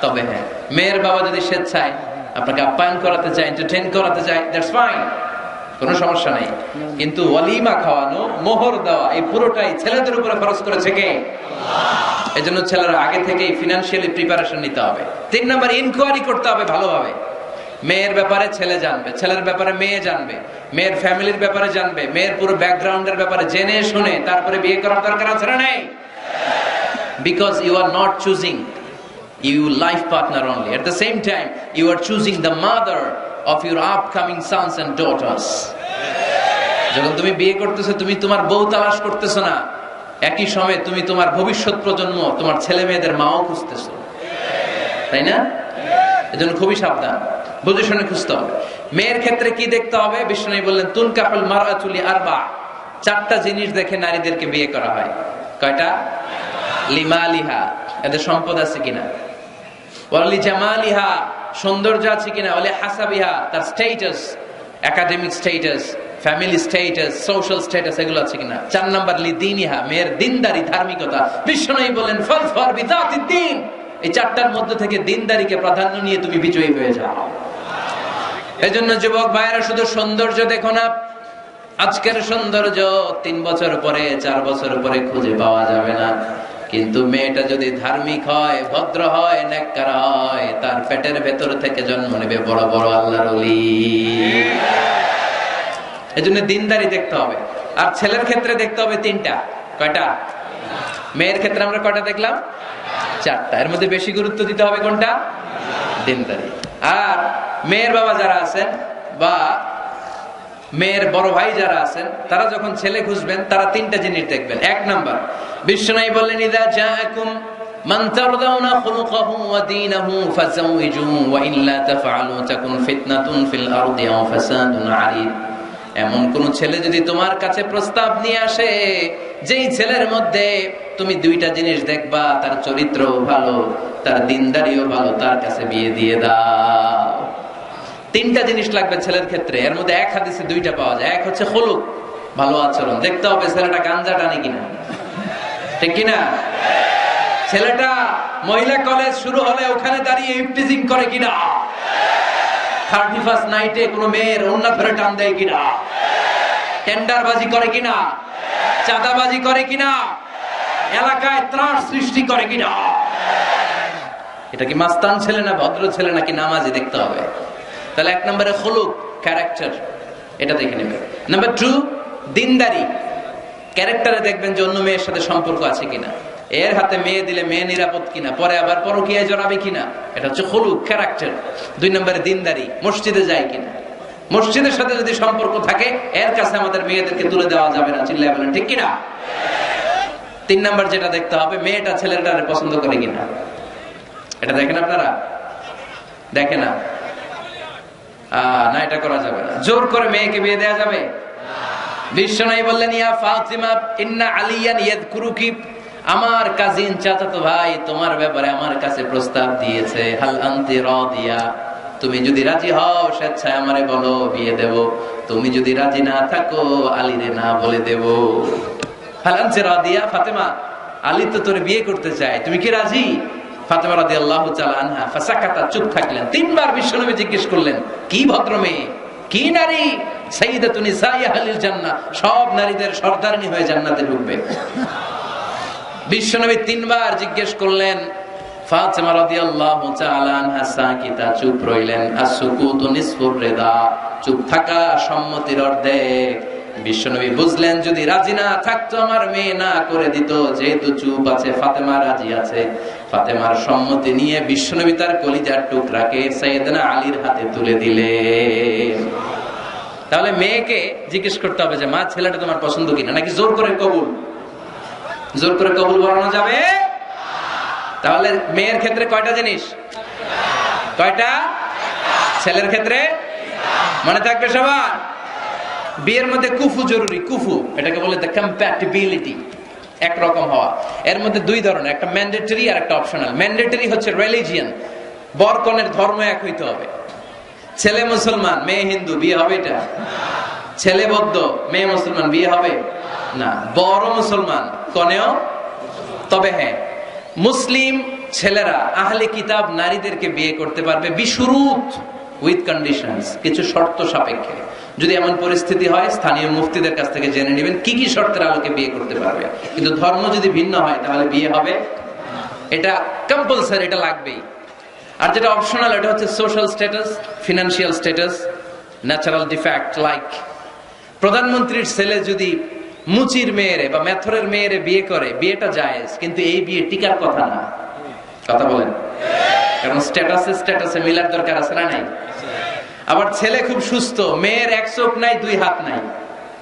তবে হ্যাঁ, মেয়ের বাবা যদি স্বেচ্ছায় আপনাকে আপ্যায়ন করাতে চায়, এন্টারটেইন করাতে চায়, দ্যাটস ফাইন, কোনো সমস্যা নাই। কিন্তু ওয়ালিমা খাওয়ানো, মোহর দেওয়া, এই পুরোটাই ছেলেদের উপরে খরচ করেছে কে? আল্লাহ। এজন্য ছেলেরা আগে থেকেই ফিনান্সিয়ালি প্রিপারেশন নিতে হবে। 3 নাম্বার, ইনকোয়ারি করতে হবে ভালোভাবে। মেয়ের ব্যাপারে ছেলে জানবে, ছেলের ব্যাপারে মেয়ে জানবে, মেয়ের ফ্যামিলির ব্যাপারে জানবে, মেয়ের পুরো ব্যাকগ্রাউন্ডের ব্যাপারে জেনে শুনে তারপরে বিয়ে করার দরকার আছে না নাই? Because you are not choosing your life partner only, at the same time you are choosing the mother of your upcoming sons and daughters. যখন তুমি বিয়ে করতেছো, তুমি তোমার বউ তালাশ করতেছো না, একই সময়ে তুমি তোমার ভবিষ্যৎ প্রজন্ম, তোমার ছেলে মেয়েদের মাও খুঁজতেছো, তাই না? এজন্য খুবই সাবধান, বুঝে শুনে খুঁজতে হবে। মেয়ের ক্ষেত্রে কি দেখতে হবে? বিষ্ণু বললেন তুনকাহুল মারআতু লিআরবা, 4টা জিনিস দেখে নারীদেরকে বিয়ে করা হয়। কয়টা? লিমালিহা, এদের সম্পদ আছে কিনা, ওয়ালি জামালিহা, সৌন্দর্য আছে কিনা, ওয়ালি হাসাবিহা, তার status, academic status, family status, social status, এগুলো আছে কিনা। 4 নাম্বার লিদিনিহা, মেয়ের দিনদারি, ধার্মিকতা। বিশ্বনবী বলেন ফাজফার বিযাতিদ দ্বীন, এই 4টার মধ্যে থেকে দিনদারিকে প্রাধান্য নিয়ে তুমি বিজয়ী হয়ে যাও। এজন্য যুবক ভাইয়েরা, শুধু সৌন্দর্য দেখো না। আজকের সৌন্দর্য 3 বছর পরে, 4 বছর পরে খুঁজে পাওয়া যাবে না, কিন্তু মেয়েটা যদি ধার্মিক হয়, ভদ্র হয়, নেককার হয়, তার পেটের ভেতর থেকে জন্ম নেবে বড় বড় আল্লাহর ওলি। এজন্য দিনদারি দেখতে হবে। আর ছেলের ক্ষেত্রে দেখতে হবে 3টা। কয়টা? মেয়ের ক্ষেত্রে আমরা কয়টা দেখলাম? 4টা। এর মধ্যে বেশি গুরুত্ব দিতে হবে কোনটা? দিনদারি। আর মেয়ের বাবা যারা আছেন বা মেয়ের বড় ভাই যারা আছেন, তারা যখন ছেলে খুঁজবেন, তারা 3টা জিনিস দেখবেন। 1 নাম্বার, বিশ্বনবী বললেন ইযা জাআকুম মান তারদাউনা খুলুকাহু ওয়া দীনাহু ফাযাওইজুহু ওয়া ইল্লা তাফআলু তাকুন ফিতনাতুন ফিল আরদি ওয়া ফাসাদুন আরিদ। এমন কোন ছেলে যদি তোমার কাছে প্রস্তাব নিয়ে আসে, যেই ছেলের মধ্যে তুমি 2টা জিনিস দেখবা, তার চরিত্রও ভালো, তার দিনদারিও ভালো, তার কাছে বিয়ে দিয়ে দাও। 3টা জিনিস লাগবে ছেলের ক্ষেত্রে। এর মধ্যে এক হাদিসে 2টা পাওয়া যায়। এক হচ্ছে খুলুক, ভালো আচরণ। দেখতে হবে ছেলেটা গাঞ্জা টানে কিনা, ঠিক কিনা? ছেলেটা মহিলা কলেজ শুরু হলে ওখানে দাঁড়িয়ে ইফটিজিং করে কিনা, 31st নাইটে কোনো মেয়ের ওন্না ধরে টান দেয় কিনা, টেন্ডারবাজি করে কিনা, চাঁদাবাজি করে কিনা, এলাকায় ত্রাস সৃষ্টি করে কিনা। এটা কি মাস্তান ছেলে না ভদ্র ছেলে নাকি নামাজি দেখতে হবে। তাহলে 1 নম্বরে খুলুক, ক্যারেক্টার, এটা দেখে নেবেন। নাম্বার 2, দিনদারি। ক্যারেক্টারে দেখবেন যে অন্য মেয়ের সাথে সম্পর্ক আছে কিনা, এর হাতে মেয়ে দিলে মেয়ে নিরাপদ কিনা, পরে আবার পরকীয়ায় জড়াবে কিনা। এটা হচ্ছে খুলুক, ক্যারেক্টার। 2 নম্বরে দিনদারি, মসজিদে যায় কিনা। মসজিদের সাথে যদি সম্পর্ক থাকে, এর কাছে আমাদের মেয়েদেরকে তুলে দেওয়া যাবে না, চিল্লায় বলেন ঠিক কিনা। 3 নাম্বার যেটা দেখতে হবে, মেয়েটা ছেলেটারে পছন্দ করে কিনা। এটা দেখেন আপনারা? দেখে না? না, এটা করা যাবে না। জোর করে মেয়েকে বিয়ে দেওয়া যাবে? বিশ্বনবী বললেন ইয়া ফাতিমা ইন্না আলিয়ান ইয়াযকুরুকি, আমার কাজিন চাচাতো ভাই তোমার ব্যাপারে আমার কাছে প্রস্তাব দিয়েছে, হাল আনতি রাদিয়া, তুমি যদি রাজি হও স্বেচ্ছায় আমারে বলো, বিয়ে দেব। তুমি যদি রাজি না থাকো আলীরে না বলে দেব। হাল আনতি রাদিয়া, ফাতেমা আলী তো তোরে বিয়ে করতে চায়, তুমি কি রাজি? ফাতেমা রাদিয়াল্লাহু তাআলা আনহা ফাসাকাতা, চুপ থাকলেন। তিনবার বিশ্বনবী জিজ্ঞেস করলেন, কি ভদ্র মেয়ে, কি নারী? সাইয়্যিদাতুন নিসাই আহলিল জান্নাহ, সব নারীদের সর্দারিনী হয়ে জান্নাতে ঢুকবে। বিশ্বনবী তিনবার জিজ্ঞেস করলেন। ফাতেমা রাদিয়াল্লাহু তাআলা আনহা সাকিতা, চুপ রইলেন। আসসুকুতু নিসফুর রিদা, চুপ থাকা সম্মতির অর্ধেক। বিশ্বনবী বুঝলেন যদি রাজি না থাকতো আমার মেয়ে না করে দিত, যেহেতু চুপ আছে ফাতেমা রাজি আছে। ফাতেমার সম্মতি নিয়ে বিশ্বনবী তার কলিজার টুকরাকে সাইয়েদনা আলীর হাতে তুলে দিলেন। তাহলে মেয়েকে জিজ্ঞেস করতে হবে যে মা ছেলেটা তোমার পছন্দ কিনা, নাকি জোর করে কবুল? জোর করে কবুল বলানো যাবে? তাহলে মেয়ের ক্ষেত্রে কয়টা জিনিস? কয়টা? ছেলের ক্ষেত্রে মনে থাকবে সবার। বিয়ের মধ্যে কুফু জরুরি। কুফু এটাকে বলে দ্য কম্প্যাটিবিলিটি, একরকম হওয়া। এর মধ্যে দুই ধরনের, একটা ম্যান্ডেটরি আর একটা অপশনাল। ম্যান্ডেটরি হচ্ছে রিলিজিয়ন, বর কনের ধর্ম এক হইতে হবে। ছেলে মুসলমান মেয়ে হিন্দু, বিয়ে হবে এটা? ছেলে বৌদ্ধ মেয়ে মুসলমান, বিয়ে হবে না। বড় মুসলমান কনেও। তবে হ্যাঁ, মুসলিম ছেলেরা আহলে কিতাব নারীদেরকে বিয়ে করতে পারবে বিশুরুত, উইথ কন্ডিশনস, কিছু শর্ত সাপেক্ষে। যদি এমন পরিস্থিতি হয় স্থানীয় মুফতিদের কাছ থেকে জেনে নেবেন কি কি শর্তের আলোকে বিয়ে করতে পারবে। কিন্তু ধর্ম যদি ভিন্ন হয় তাহলে বিয়ে হবে, এটা কম্পালসারি, এটা লাগবেই। আর যেটা অপশনাল এটা হচ্ছে social status, financial status, natural defect. Like প্রধানমন্ত্রীর ছেলে যদি মুচির মেয়েরে বা মেথরের মেয়েরে বিয়ে করে, বিয়েটা জায়েজ, কিন্তু এই বিয়ে টিকার কথা না। কথা বলেন? কারণ স্ট্যাটাসে মিলার দরকার আছে না নাই? আবার ছেলে খুব সুস্থ, মেয়ের এক চোখ নাই দুই হাত নাই,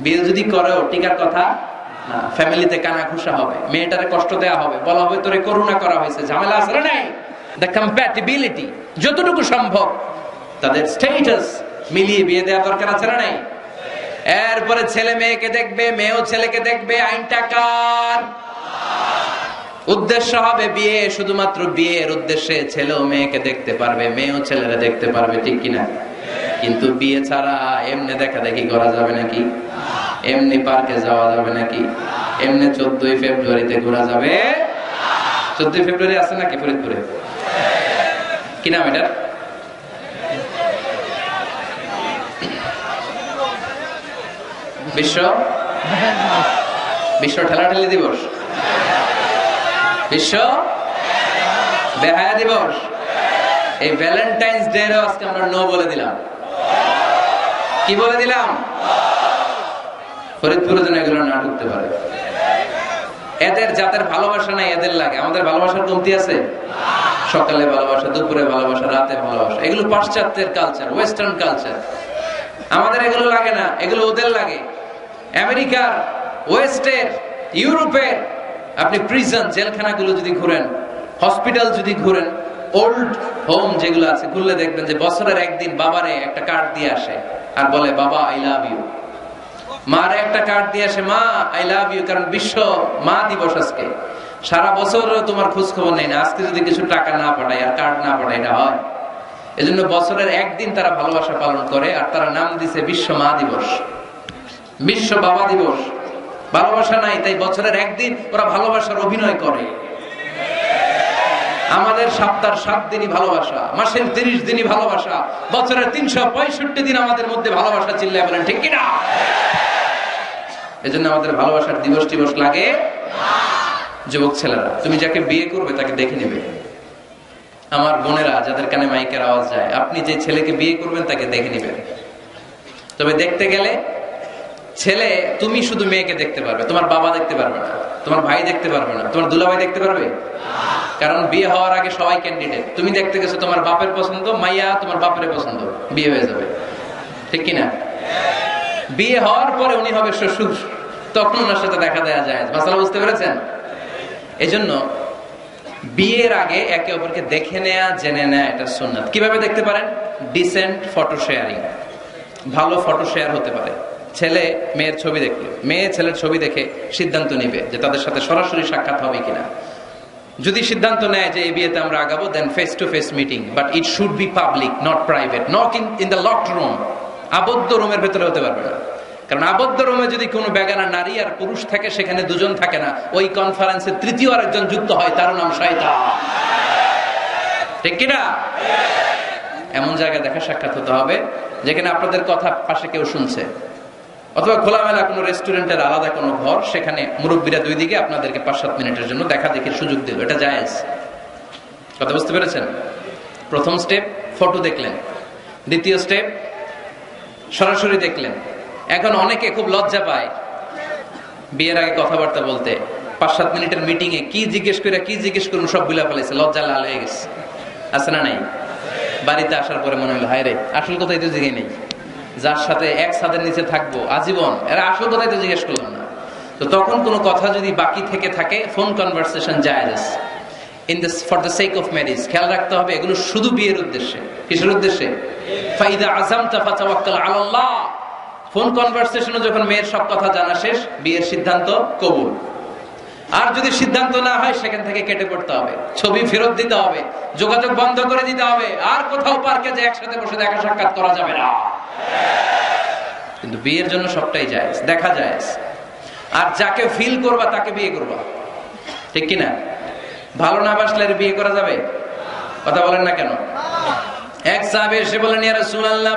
বিয়ে যদি করেও টিকার কথা না। ফ্যামিলিতে কানা ঘুষা হবে, মেয়েটারে কষ্ট দেওয়া হবে, বলা হবে তোরে করুণা করা হয়েছে, ঝামেলা আছে না নাই? দ্য কম্প্যাটিবিলিটি, যতটুকু সম্ভব তাদের স্ট্যাটাস মিলিয়ে বিয়ে দেওয়া দরকার আছে না নাই? এরপরে ছেলে মেয়েকে দেখবে, মেয়েও ছেলেকে দেখবে। আইনটা কার? উদ্দেশ্য হবে বিয়ে, শুধুমাত্র বিয়ের উদ্দেশ্যে ছেলেও মেয়েকে দেখতে পারবে, মেয়েও ছেলেরা দেখতে পারবে, ঠিক কিনা? কিন্তু বিয়ে ছাড়া এমনি দেখা দেখি করা যাবে নাকি? এমনি পার্কে যাওয়া যাবে নাকি? এমনি 14ই ফেব্রুয়ারিতে ঘোরা যাবে? 14ই ফেব্রুয়ারি আছে নাকি ফরিদপুরে? কি নাম এটা? বিশ্ব ঠেলাঠেলি দিবস, বিশ্ব বেহায়া দিবস। এই ভ্যালেন্টাইন্স ডে আজকে আমরা নো বলে দিলাম। কি বলে দিলাম? ফরিদপুরে যেন এগুলো না ঢুকতে পারে। এদের যাদের ভালোবাসা নাই এদের লাগে, আমাদের ভালোবাসার কমতি আছে? সকালে ভালোবাসা, দুপুরে ভালোবাসা, রাতে ভালোবাসা, এগুলো পাশ্চাত্যের কালচার, ওয়েস্টার্ন কালচার। আমাদের এগুলো লাগে না, এগুলো ওদের লাগে। আমেরিকার, ওয়েস্টের, ইউরোপের আপনি প্রিজন জেলখানাগুলো যদি ঘুরেন, হসপিটাল যদি ঘুরেন, ওল্ড হোম যেগুলো আছে ঘুরলে দেখবেন যে বছরের একদিন বাবারে একটা কার্ড দিয়ে আসে আর বলে বাবা আই লাভ ইউ। মারে একটা কার্ড দিয়ে আসে, মা আই লাভ ইউ, কারণ বিশ্ব মা দিবস আজকে। সারা বছর তোমার খোঁজ খবর নেই না, আজকে যদি কিছু টাকা না পাঠায় আর কার্ড না পাঠায় এটা হয়? এজন্য বছরের একদিন তারা ভালোবাসা পালন করে, আর তারা নাম দিছে বিশ্ব মা দিবস, বিশ্ব বাবা দিবস। ভালোবাসা নাই, তাই বছরের একদিন ওরা ভালোবাসার অভিনয় করে। আমাদের সপ্তাহের 7 দিনই ভালোবাসা, মাসের 30 দিনই ভালোবাসা, বছরের 365 দিন আমাদের মধ্যে ভালোবাসা। চিল্লায় বলেন ঠিক কিনা? এজন্য আমাদের ভালোবাসার দিবস টিবস লাগে। যুবক ছেলেরা, তুমি যাকে বিয়ে করবে তাকে দেখে নেবে। আমার বোনেরা যাদের কানে মাইকের আওয়াজ যায়, আপনি যে ছেলেকে বিয়ে করবেন তাকে দেখে নেবেন। তবে দেখতে গেলে ছেলে, তুমি শুধু মেয়েকে দেখতে পারবে, তোমার বাবা দেখতে পারবে না, তোমার ভাই দেখতে পারবে না, তোমার দুলাভাই দেখতে পারবে? কারণ বিয়ে হওয়ার আগে সবাই ক্যান্ডিডেট। তুমি দেখতে গেছো, তোমার বাপের পছন্দ, মাইয়া তোমার বাপের পছন্দ, বিয়ে হয়ে যাবে, ঠিক কিনা? বিয়ে হওয়ার পরে উনি হবে শ্বশুর, তখন ওনার সাথে দেখা দেওয়া যায়। মাসালা বুঝতে পেরেছেন? এজন্য বিয়ের আগে একে অপরকে দেখে নেয়া, জেনে নেয়া, এটা সুন্নাত। কিভাবে দেখতে পারেন? ডিসেন্ট ফটো শেয়ারিং, ভালো ফটো শেয়ার হতে পারে। ছেলে মেয়ের ছবি দেখলো, মেয়ে ছেলের ছবি দেখে সিদ্ধান্ত নিবে যে তাদের সাথে সরাসরি সাক্ষাৎ হবে কিনা। যদি সিদ্ধান্ত নেয় যে এই বিয়েতে আমরা আগাবো, then face to face meeting, but it should be public, not private, not in the locked room. আবদ্ধ রুমের ভেতরে হতে পারবে না, কারণ আবদ্ধ রুমে যদি কোনো বেগানা নারী আর পুরুষ থাকে, সেখানে দুজন থাকে না, ওই কনফারেন্সে তৃতীয় আরেকজন যুক্ত হয়, তার নাম শয়তান। ঠিক কিনা? এমন জায়গায় দেখা সাক্ষাৎ হতে হবে যেখানে আপনাদের কথা পাশে কেউ শুনছে, অথবা খোলামেলা কোনো রেস্টুরেন্টের আলাদা কোনো ঘর, সেখানে মুরব্বীরা দুই দিকে আপনাদেরকে 5-7 মিনিটের জন্য দেখা দেখির সুযোগ দিল, এটা জায়েজ। কথা বুঝতে পেরেছেন? প্রথম স্টেপ ফটো দেখলেন, দ্বিতীয় স্টেপ সরাসরি দেখলেন। এখন অনেকে খুব লজ্জা পায় বিয়ের আগে কথাবার্তা বলতে। 5-7 মিনিটের মিটিং এ কি জিজ্ঞেস করুন সব বুলা ফেলেছে, লজ্জা লাল হয়ে গেছে। আছে না নাই? বাড়িতে আসার পরে মনে হলো, হায় রে, আসল কথাই তো জিজ্ঞেস নেই, যার সাথে এক ছাদের নিচে থাকবো আজীবন, এরা আসল কথাই তো জিজ্ঞেস করলাম না। তো তখন কোনো কথা যদি বাকি থেকে থাকে, ফোন কনভারসেশন জায়েজ for the sake of marriage. খেয়াল রাখতে হবে এগুলো শুধু বিয়ের উদ্দেশ্যে। কিসের উদ্দেশ্যে? ফাইদা আযামতা ফাতাওয়াক্কাল আলাল্লাহ। ফোন কনভারসেশনে যখন মেয়ের সব কথা জানা শেষ, বিয়ের সিদ্ধান্ত কবুল। আর যদি সিদ্ধান্ত না হয়, সেখান থেকে কেটে পড়তে হবে, ছবি ফেরত দিতে হবে, যোগাযোগ বন্ধ করে দিতে হবে, আর কোথাও পার্কে যে একসাথে বসে দেখা সাক্ষাৎ করা যাবে না। কিন্তু বিয়ের জন্য সবটাই জায়েজ, দেখা জায়েজ। আর যাকে ফিল করবা তাকে বিয়ে করবা, ঠিক কিনা? ভালো না বাসলে বিয়ে করা যাবে? কথা বলেন না কেন? এক সাহাবী এসে বলেন, ইয়া রাসূলুল্লাহ,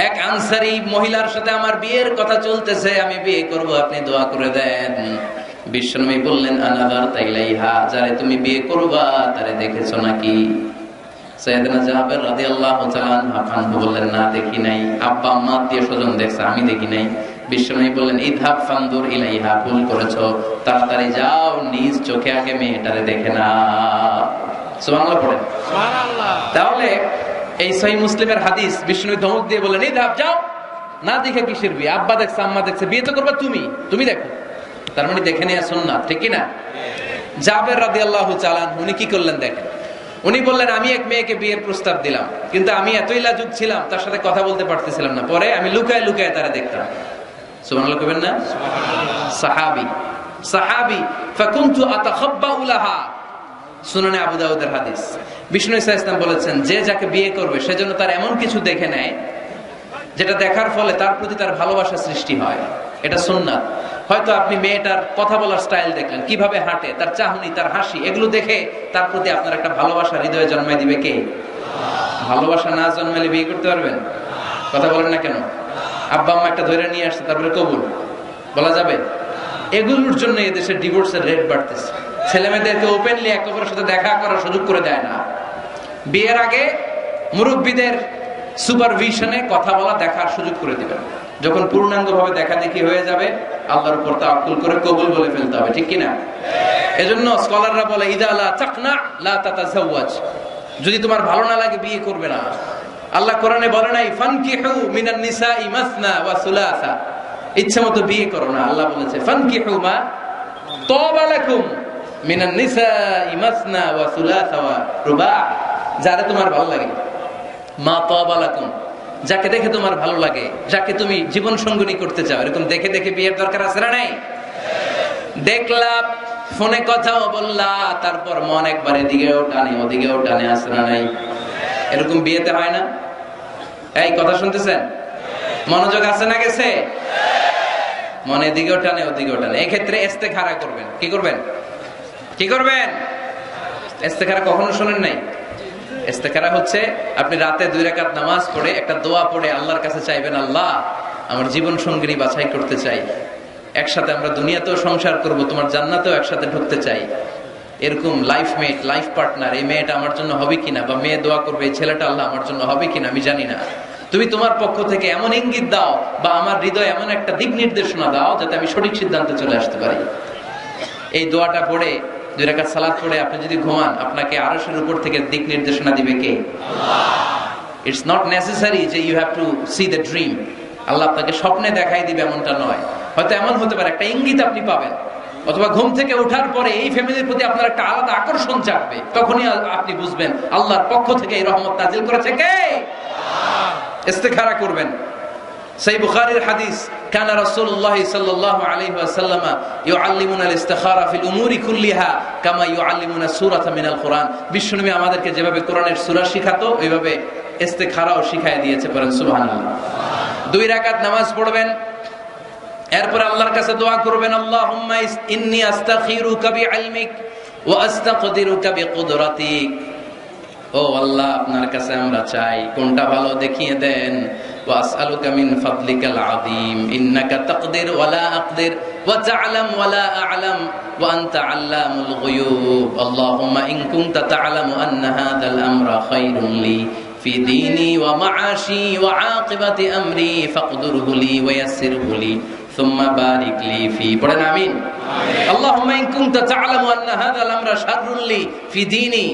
এক আনসারী মহিলার সাথে আমার বিয়ের কথা চলতেছে, আমি বিয়ে করব, আপনি দোয়া করে দেন। বিশ্বনবী বললেন, আনাযারতা ইলাইহা, যারে তুমি বিয়ে করবা তারে দেখেছো নাকি? সাইয়েদনা জাবের রাদিয়াল্লাহু তাআলা আনহু বললেন, না দেখি নাই। আব্বা আম্মা আত্মীয়-স্বজন দেখছে, আমি দেখি নাই। বিশ্বনবী বললেন, ইযহাব ফানদুর ইলাইহা, ভুল করেছো, তাড়াতাড়ি যাও, নিজ চোখে আগে মেয়েটারে দেখে নাও। সুবহানাল্লাহ পড়েন। সুবহানাল্লাহ। তাহলে এই সহিহ মুসলিমের হাদিস, বিশ্বনবী ধমক দিয়ে বললেন, ইযহাব, যাও, না দেখে কিসের বিয়ে? আব্বা দেখছে, আম্মা দেখছে, বিয়ে তো করবা তুমি দেখো। তার মানে দেখে নেওয়া সুন্নাত, ঠিক কিনা? জাবের রাদিয়াল্লাহু তাআলা উনি কি করলেন দেখেন। উনি বললেন, আমি এক মেয়েকে বিয়ের প্রস্তাব দিলাম, কিন্তু আমি এতই লাজুক ছিলাম, তার সাথে কথা বলতে পারতেছিলাম না। পরে আমি লুকায় লুকায় তারা দেখতাম। সুবহানাল্লাহ কইবেন না? সাহাবী ফাকুনতু আতাখাব্বাউ লাহা। সুনানে আবু দাউদের হাদিস। বিষ্ণু ইসা ইসলাম বলেছেন, যে যাকে বিয়ে করবে সেজন্য তার এমন কিছু দেখে নেয় যেটা দেখার ফলে তার প্রতি তার ভালোবাসা সৃষ্টি হয়। এটা সুন্নাত। হয়তো আপনি মেয়েটার কথা বলার স্টাইল দেখলেন, কিভাবে হাঁটে, তার চাহনি, তার হাসি, এগুলো দেখে তার প্রতি আপনার একটা ভালোবাসা হৃদয়ে জন্মায় দিবে কে? ভালোবাসা না জন্মালে বিয়ে করতে পারবেন? কথা বলেন না কেন? আব্বা আম্মা একটা ধরে নিয়ে আসছে, তারপরে কবুল বলা যাবে? এগুলোর জন্য এদেশের ডিভোর্সের রেট বাড়তেছে। ছেলে মেয়েদেরকে ওপেনলি একে অপরের সাথে দেখা করার সুযোগ করে দেয় না। বিয়ের আগে মুরব্বীদের সুপারভিশনে কথা বলা, দেখার সুযোগ করে দিবেন। যখন পূর্ণাঙ্গভাবে দেখা দেখি হয়ে যাবে, আল্লাহর উপর তাওয়াক্কুল করে কবুল বলে ফেলতে হবে, ঠিক কিনা? এজন্য স্কলাররা বলে, ইদা লা তাকনা লা তাতাজাওয়াজ, যদি তোমার ভালো না লাগে বিয়ে করবে না। আল্লাহ কোরআনে বলে নাই, ফানকিহু মিনান নিসাই মাসনা ওয়া সুলাসা, ইচ্ছামতো বিয়ে করো না। আল্লাহ বলেছে, ফানকিহু মা তাবা লাকুম মিনান নিসাই মাসনা ওয়া সুলাসা ওয়া রুবা, যারে তোমার ভালো লাগে। মা তাবা লাকুম, যাকে দেখে তোমার ভালো লাগে, যাকে তুমি জীবন সঙ্গিনী করতে চাও, এরকম দেখে দেখে বিয়ের দরকার আছে না নাই? দেখলা, ফোনে কথাও বললা, তারপর মন একবার এদিকেও টানে ওদিকেও টানে, আছে না নাই? এরকম বিয়েতে হয় না? এই কথা শুনতেছেন? মনোযোগ আছে না গেছে? মন এদিকেও টানে ওদিকেও টানে। এক্ষেত্রে ইস্তেখারা করবেন। কি করবেন? কি করবেন? ইস্তেখারা কখনো শোনেন নাই? ইস্তেখারা হচ্ছে আপনি রাতে 2 রাকাত নামাজ পড়ে একটা দোয়া পড়ে আল্লাহর কাছে চাইবেন, আল্লাহ আমার জীবন সঙ্গিনী বাছাই করতে চাই, একসাথে আমরা দুনিয়াতেও সংসার করব, তোমার জান্নাতেও একসাথে ঢুকতে চাই। এরকম লাইফ মেট, লাইফ পার্টনার, এই মেয়েটা আমার জন্য হবে কিনা, বা মেয়ে দোয়া করবে এই ছেলেটা আল্লাহ আমার জন্য হবে কিনা আমি জানি না, তুমি তোমার পক্ষ থেকে এমন ইঙ্গিত দাও বা আমার হৃদয়ে এমন একটা দিক নির্দেশনা দাও যাতে আমি সঠিক সিদ্ধান্তে চলে আসতে পারি। এই দোয়াটা পড়ে 2 রাকাত সালাত পড়ে আপনি যদি ঘুমান, আপনাকে আরশের উপর থেকে দিক নির্দেশনা দিবে কে? আল্লাহ। ইটস নট নেসেসারি যে you have to see the dream. আল্লাহ আপনাকে স্বপ্নে দেখাই দিবে এমনটা নয়। হয়তো এমন হতে পারে একটা ইঙ্গিত আপনি পাবেন, অথবা ঘুম থেকে ওঠার পরে এই ফ্যামিলির প্রতি আপনার একটা আলাদা আকর্ষণ জাগবে, তখনই আপনি বুঝবেন আল্লাহর পক্ষ থেকে এই রহমত নাজিল করেছে কে? ইস্তেখারা করবেন। সহিহ বুখারীর হাদিস, কানা রাসূলুল্লাহ সাল্লাল্লাহু আলাইহি ওয়াসাল্লাম ইউআল্লিমুনা আল-ইস্তিখারা ফিল উমুরি কুল্লিহা কামা ইউআল্লিমুনা সূরাতা মিনাল কুরআন। বিশ্বনবী আমাদেরকে যেভাবে কোরআনের সূরা শিখাতো ওইভাবে ইস্তিখারাও শিখায় দিয়েছে। পড়েন সুবহানাল্লাহ। 2 রাকাত নামাজ পড়বেন, এরপর আল্লাহর কাছে দোয়া করবেন, আল্লাহুম্মা ইন্নী আস্তাখিরুকা বিইলমিক ওয়া আস্তাকদিরুকা বিকুদরাতিক। ও আল্লাহ, আপনার কাছে আমরা চাই, কোনটা ভালো দেখিয়ে দেন। ওয়া আসআলুকা মিন ফাদলিকাল আযীম ইন্নাকা তাকদির ওয়া লা আকদির ওয়া তা'লাম ওয়া লা আ'লাম ওয়া আনতা আল্লামুল গুয়ুব। আল্লাহুম্মা ইন কুনতা তা'লামু আন্না হাযাল আমরা খায়রুন লি ফি দীনি ওয়া মা'আশি ওয়া আকিবাতি আমরি ফাকদুরহু লি ওয়া ইয়াসসিরহু লি সুম্মা বারিক লি ফি। পড়েন আমিন। আল্লাহুম্মা ইন কুনতা তা'লামু আন্না হাযাল আমরা শাররুন লি ফি দীনি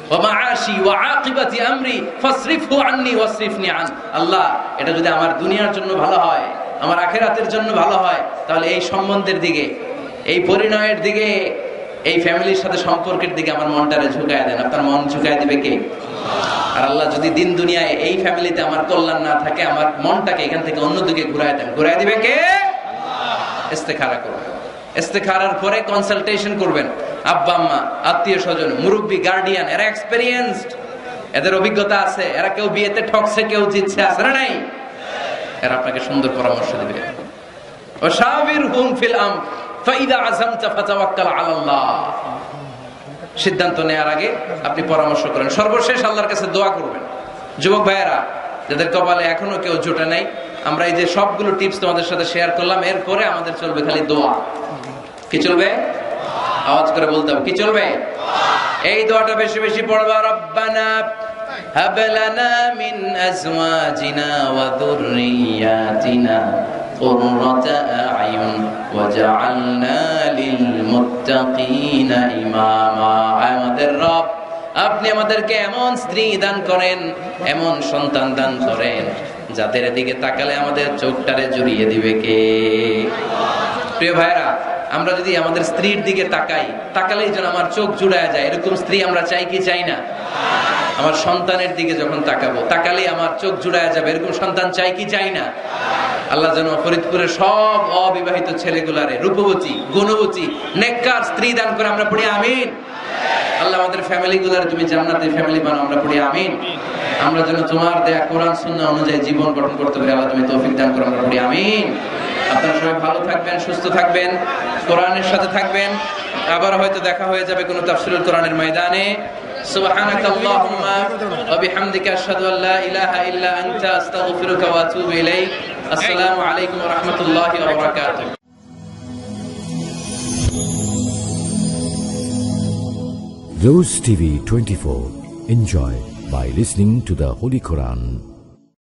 ওয়া মা'আশি ওয়া আকিবাতি আমরি ফাসরিফহু আন্নী ওয়াসরিফনি আন। আল্লাহ, এটা যদি আমার দুনিয়ার জন্য ভালো হয়, আমার আখিরাতের জন্য ভালো হয়, তাহলে এই সম্বন্ধের দিকে, এই পরিণয়ের দিকে, এই ফ্যামিলির সাথে সম্পর্কের দিকে আমার মনটারে ঝুঁকায় দেন। আপনার মন ঝুঁকায় দিবে কে? আর আল্লাহ, যদি দিন দুনিয়ায় এই ফ্যামিলিতে আমার কল্যাণ না থাকে, আমার মনটাকে এখান থেকে অন্যদিকে ঘুরায় দেন, ঘুরায় দিবে কে? ইস্তেখারা করবেন। ইস্তেখারার পরে কনসালটেশন করবেন। আব্বা আম্মা, আত্মীয় স্বজন, মুরব্বী, গার্ডিয়ান, এরা এক্সপেরিয়েন্সড, এদের অভিজ্ঞতা আছে, এরা কেউ বিয়েতে ঠকছে, কেউ জিতছে, আছে না নাই? এরা আপনাকে সুন্দর পরামর্শ দিবে। ওয়াশাবিরহুম ফিল আমর ফাইদা আযামতা ফাতাওয়াক্কাল আলাল্লাহ। সিদ্ধান্ত নেওয়ার আগে আপনি পরামর্শ করেন। সর্বশেষ আল্লাহর কাছে দোয়া করবেন। যুবক ভাইয়েরা, যাদের কপালে এখনো কেউ জোটে নাই, আমরা এই যে সবগুলো টিপস তোমাদের সাথে শেয়ার করলাম, এরপরে আমাদের চলবে খালি দোয়া। কি চলবে? আওয়াজ করে বলতে হবে, কি চলবে? এই দোয়াটা বেশি বেশি পড়বা। রব্বানা হাব লানা মিন আজওয়াজিনা ওয়া যুররিয়াতিনা কুররাতা আ'য়ুন ওয়াজআলনা লিল মুত্তাকিনা ইমামা। আমাদের রব, আপনি আমাদেরকে এমন স্ত্রী দান করেন, এমন সন্তান দান করেন, যাদের দিকে তাকালে আমাদের চোখটারে জুড়িয়ে দিবে কে? প্রিয় ভাইরা, আমরা যদি আমাদের স্ত্রীর দিকে তাকাই, তাকালেই যেন আমার চোখ জুড়ায় যায়, এরকম স্ত্রী আমরা চাই কি চাই না? আমার সন্তানের দিকে যখন তাকাবো, তাকালেই আমার চোখ জুড়ায় যাবে, এরকম সন্তান চাই কি চাই না? আল্লাহ যেন ফরিদপুরের সব অবিবাহিত ছেলেগুলারে রূপবতী, গুণবতী, নেককার স্ত্রী দান করে। আমরা পড়ি আমিন। আল্লাহ আমাদের ফ্যামিলি গুলার তুমি জান্নাতের ফ্যামিলি বানাও। আমরা পড়ি আমিন। আমরা যেন তোমার দেয়া কোরআন সুন্নাহ অনুযায়ী জীবন গঠন করতে পারি। আল্লাহ তুমি তৌফিক দান করো। আমরা পড়ি আমিন। আপনারা সবাই ভালো থাকবেন, সুস্থ থাকবেন, কোরআনের সাথে থাকবেন। আবার হয়তো দেখা হয়ে যাবে কোনো তাফসীরুল কোরআনের ময়দানে। সুবহানাকাল্লাহুম্মা ওয়া বিহামদিকা আশহাদু আল্লা ইলাহা ইল্লা আনতা আস্তাগফিরুকা ওয়া আতুবু ইলাইক। আসসালামু আলাইকুম ওয়া রাহমাতুল্লাহি ওয়া বারাকাতুহু। Rose TV 24. Enjoy by listening to the Holy Quran.